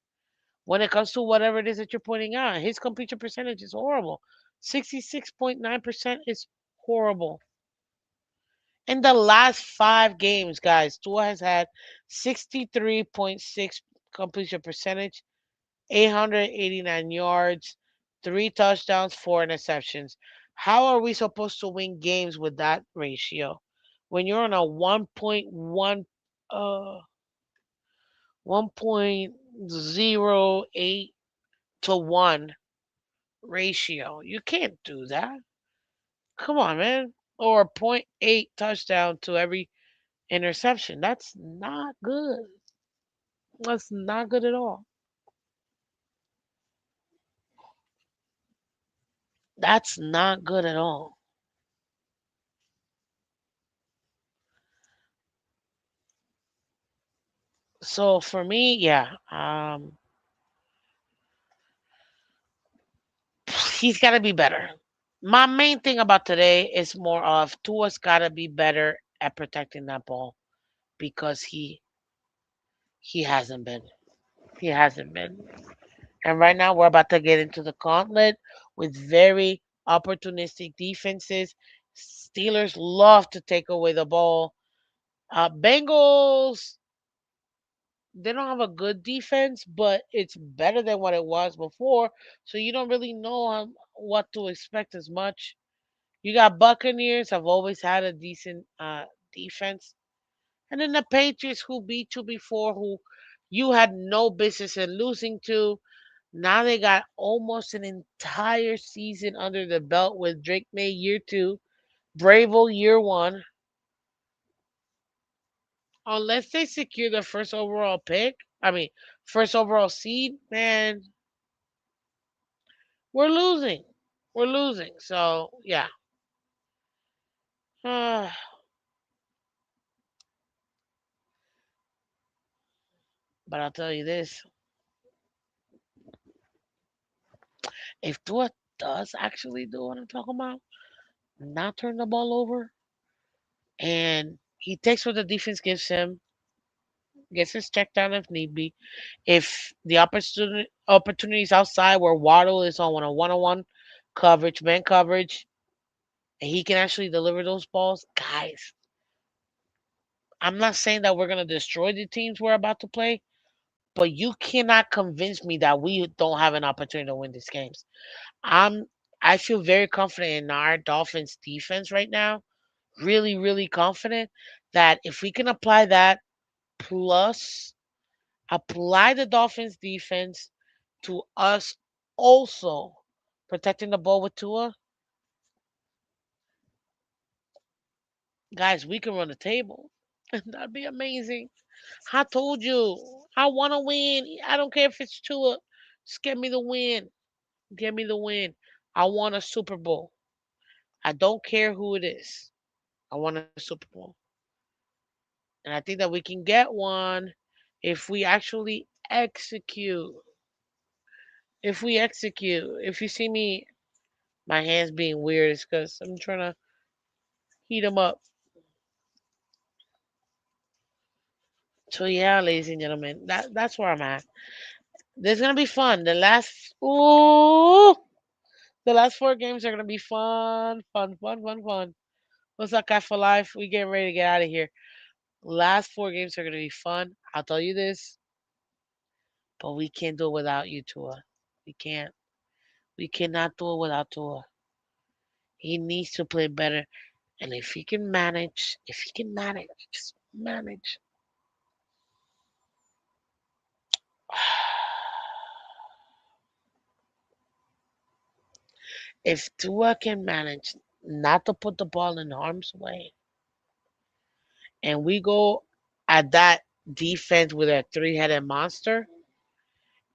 when it comes to whatever it is that you're pointing out, his completion percentage is horrible. 66.9% is horrible. In the last 5 games, guys, Tua has had 63.6 completion percentage, 889 yards, 3 touchdowns, 4 interceptions. How are we supposed to win games with that ratio? When you're on a 1.08 to 1 ratio. You can't do that. Come on, man. Or a point 0.8 touchdown to every interception. That's not good. That's not good at all. That's not good at all. So for me, yeah, he's got to be better. My main thing about today is more of Tua's got to be better at protecting that ball because he hasn't been. He hasn't been. And right now we're about to get into the gauntlet with very opportunistic defenses. Steelers love to take away the ball. Bengals, they don't have a good defense, but it's better than what it was before. So you don't really know what to expect as much. You got Buccaneers, have always had a decent defense. And then the Patriots, who beat you before, who you had no business in losing to. Now they got almost an entire season under the belt with Drake May year two, Bravo year one. Unless they secure the first overall pick, I mean, first overall seed, man, we're losing. We're losing. So, yeah. but I'll tell you this, if Tua does actually do what I'm talking about, not turn the ball over, and he takes what the defense gives him, gets his check down if need be. If the opportunities outside where Waddle is on a one-on-one coverage, man coverage, and he can actually deliver those balls, guys. I'm not saying that we're gonna destroy the teams we're about to play, but you cannot convince me that we don't have an opportunity to win these games. I'm I feel very confident in our Dolphins defense right now. Really, really confident that if we can apply that plus apply the Dolphins defense to us also protecting the ball with Tua, guys, we can run the table. That'd be amazing. I told you, I want to win. I don't care if it's Tua. Just get me the win. Get me the win. I want a Super Bowl. I don't care who it is. I want a Super Bowl. And I think that we can get one if we actually execute. If we execute. If you see me, my hands being weird, it's because I'm trying to heat them up. So yeah, ladies and gentlemen, that's where I'm at. This is gonna be fun. The last 4 games are gonna be fun, fun, fun, fun, fun. What's up, Cat for Life? We getting ready to get out of here. Last 4 games are gonna be fun. I'll tell you this, but we can't do it without you, Tua. We can't. We cannot do it without Tua. He needs to play better. And if he can manage, just manage. If Tua can manage not to put the ball in harm's way, and we go at that defense with a three-headed monster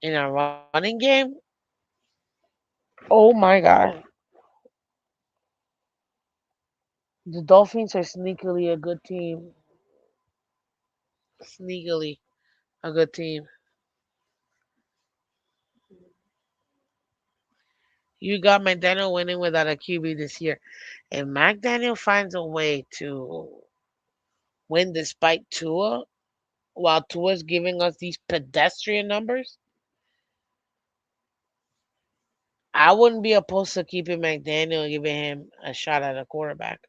in a running game, oh my God. The Dolphins are sneakily a good team. Sneakily a good team. You got McDaniel winning without a QB this year. If McDaniel finds a way to win despite Tua, while Tua's giving us these pedestrian numbers, I wouldn't be opposed to keeping McDaniel and giving him a shot at a quarterback.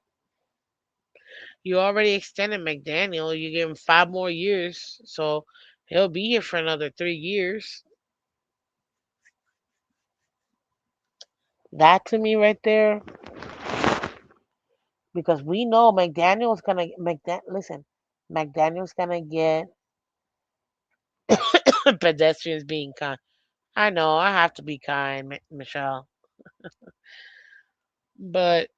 You already extended McDaniel. You give him 5 more years, so he'll be here for another 3 years. That to me right there, because we know McDaniel's gonna listen. McDaniel's gonna get pedestrians being kind. I know I have to be kind, Michelle, but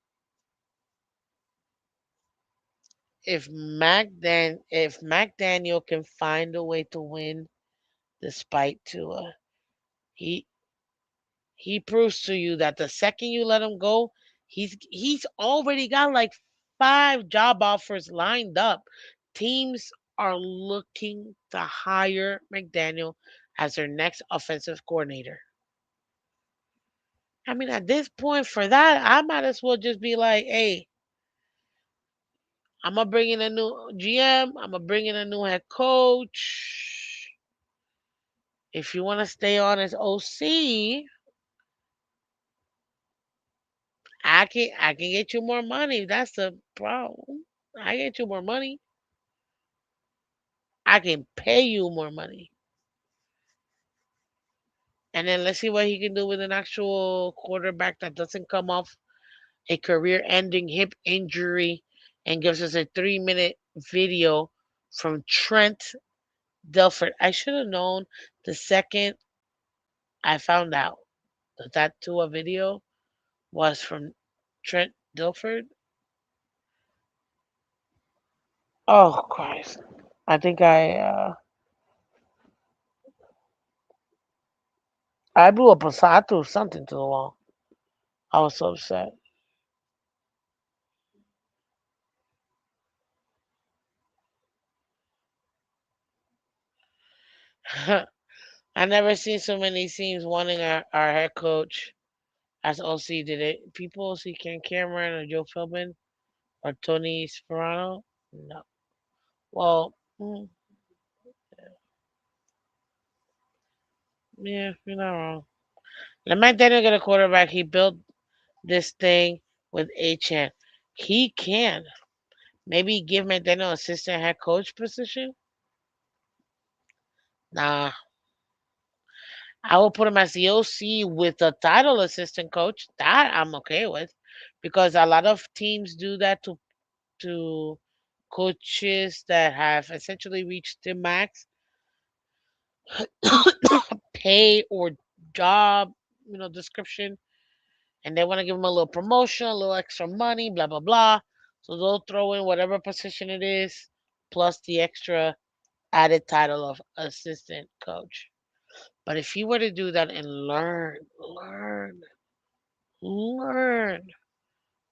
if McDaniel can find a way to win despite Tua, he he proves to you that the second you let him go, he's already got like 5 job offers lined up. Teams are looking to hire McDaniel as their next offensive coordinator. I mean, at this point, for that, I might as well just be like, hey, I'm gonna bring in a new GM. I'm gonna bring in a new head coach. If you want to stay on as OC, I can get you more money. That's the problem. I get you more money. I can pay you more money. And then let's see what he can do with an actual quarterback that doesn't come off a career-ending hip injury and gives us a 3-minute video from Trent Dilford. I should have known the second I found out that that Tua video was from Trent Dilford. Oh Christ! I think I blew up a I threw something to the wall. I was so upset. I never seen so many teams wanting our head coach as OC did it. People see Ken Cameron or Joe Philbin or Tony Sperano. No. Well, yeah, you're not wrong. Let McDaniel get a quarterback. He built this thing with HN. He can. Maybe give McDaniel assistant head coach position. Nah, I will put him as the OC with the title assistant coach. That I'm okay with, because a lot of teams do that to coaches that have essentially reached their max pay or job, description, and they want to give them a little promotion, a little extra money, blah blah blah. So they'll throw in whatever position it is, plus the extra added title of assistant coach. But if you were to do that and learn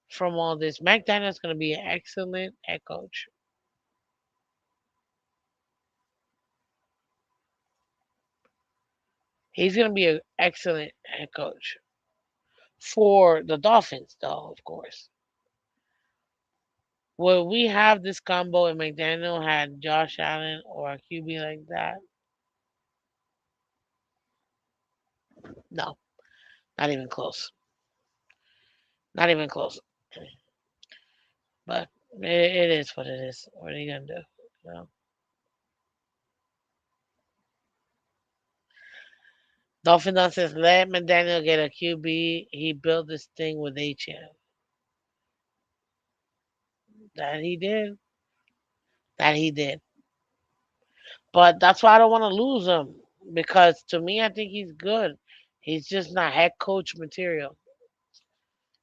from all this, McDaniel's going to be an excellent head coach. He's going to be an excellent head coach for the Dolphins, though, of course. Will we have this combo and McDaniel had Josh Allen or a QB like that? No, not even close. Not even close. But it is what it is. What are you gonna do? You know? Dolphin says let McDaniel get a QB. He built this thing with HM. That he did. That he did. But that's why I don't want to lose him, because to me, I think he's good. He's just not head coach material.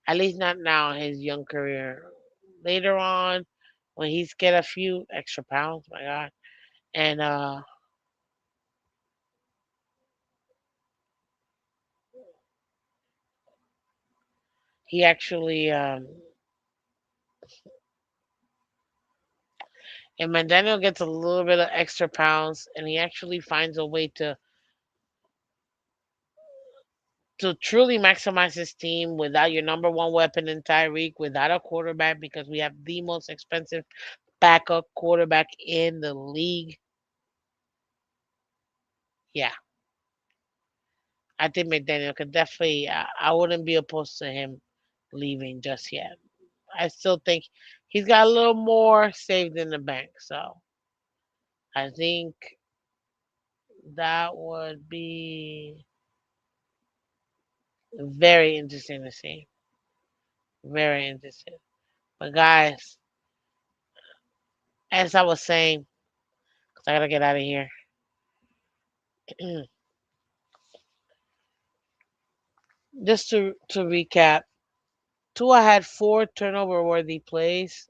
At least not now in his young career. Later on, when he's get a few extra pounds, my God, and he actually and Mandano gets a little bit of extra pounds, and he actually finds a way to truly maximize his team without your number one weapon in Tyreek, without a quarterback, because we have the most expensive backup quarterback in the league. Yeah, I think McDaniel could definitely. I wouldn't be opposed to him leaving just yet. I still think He's got a little more saved in the bank. So I think that would be very interesting to see. Very interesting. But guys, as I was saying, because I gotta get out of here. Just to recap, Tua had four turnover worthy plays.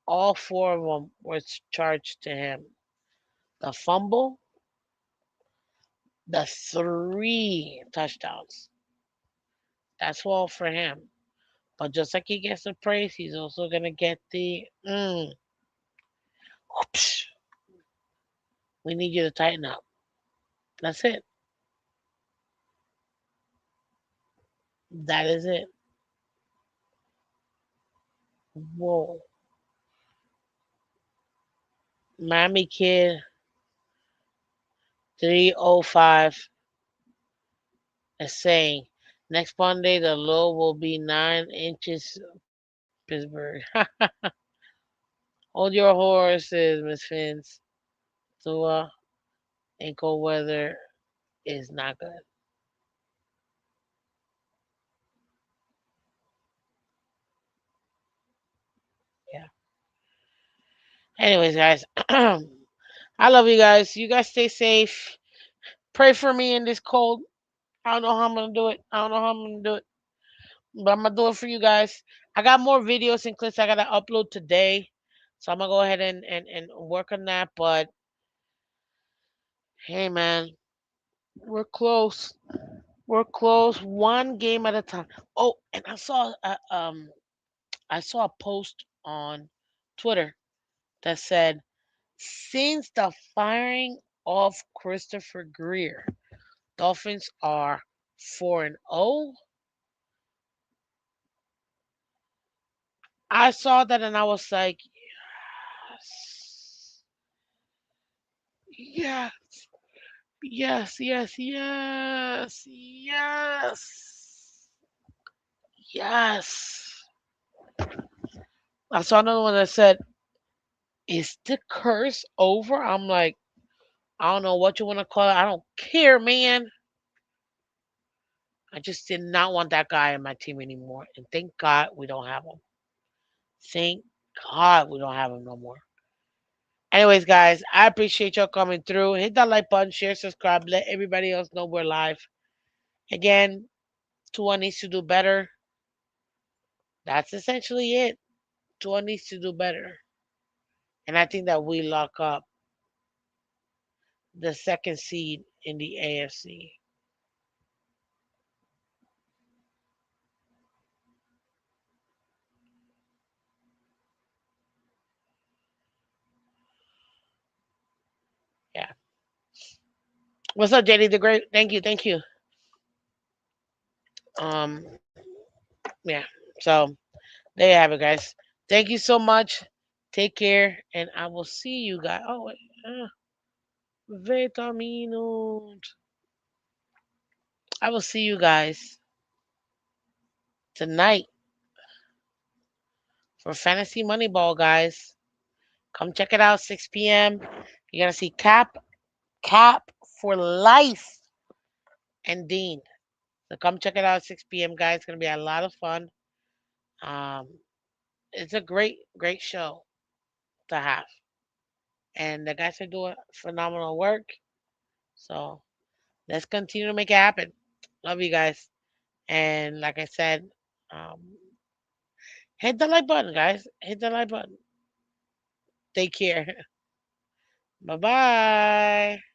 All four of them were charged to him. The fumble, the three touchdowns. That's all for him. But just like he gets the praise, he's also gonna get the whoosh, we need you to tighten up. That's it. That is it. Whoa. Miami Kid 305 is saying next Monday the low will be 9 inches. Pittsburgh. Hold your horses, Miss Phins. Tua and cold weather is not good. Yeah. Anyways, guys, I love you guys. You guys stay safe. Pray for me in this cold. I don't know how I'm gonna do it. I don't know how I'm gonna do it, but I'm gonna do it for you guys. I got more videos and clips I gotta upload today, so I'm gonna go ahead and work on that. But hey, man, we're close. We're close. One game at a time. Oh, and I saw a post on Twitter that said since the firing of Christopher Greer, Dolphins are 4-0. I saw that and I was like, yes, yes, yes, yes, yes, yes, yes. I saw another one that said, is the curse over? I'm like, I don't know what you want to call it. I don't care, man. I just did not want that guy on my team anymore. And thank God we don't have him. Thank God we don't have him no more. Anyways, guys, I appreciate y'all coming through. Hit that like button, share, subscribe, let everybody else know we're live. Again, Tua needs to do better. That's essentially it. Tua needs to do better. And I think that we lock up the second seed in the AFC. Yeah. What's up, JD the Great? Thank you, thank you. Um, yeah. So there you have it, guys. Thank you so much. Take care, and I will see you guys. Oh wait, vitaminos. I will see you guys tonight for Fantasy Moneyball, guys. Come check it out, 6 p.m. You're gonna see Cap for life, and Dean. So come check it out, 6 p.m. guys. It's gonna be a lot of fun. Um, it's a great show to have, and the guys are doing phenomenal work. So let's continue to make it happen. Love you guys, and like I said, um, hit the like button, guys. Hit the like button. Take care. Bye bye.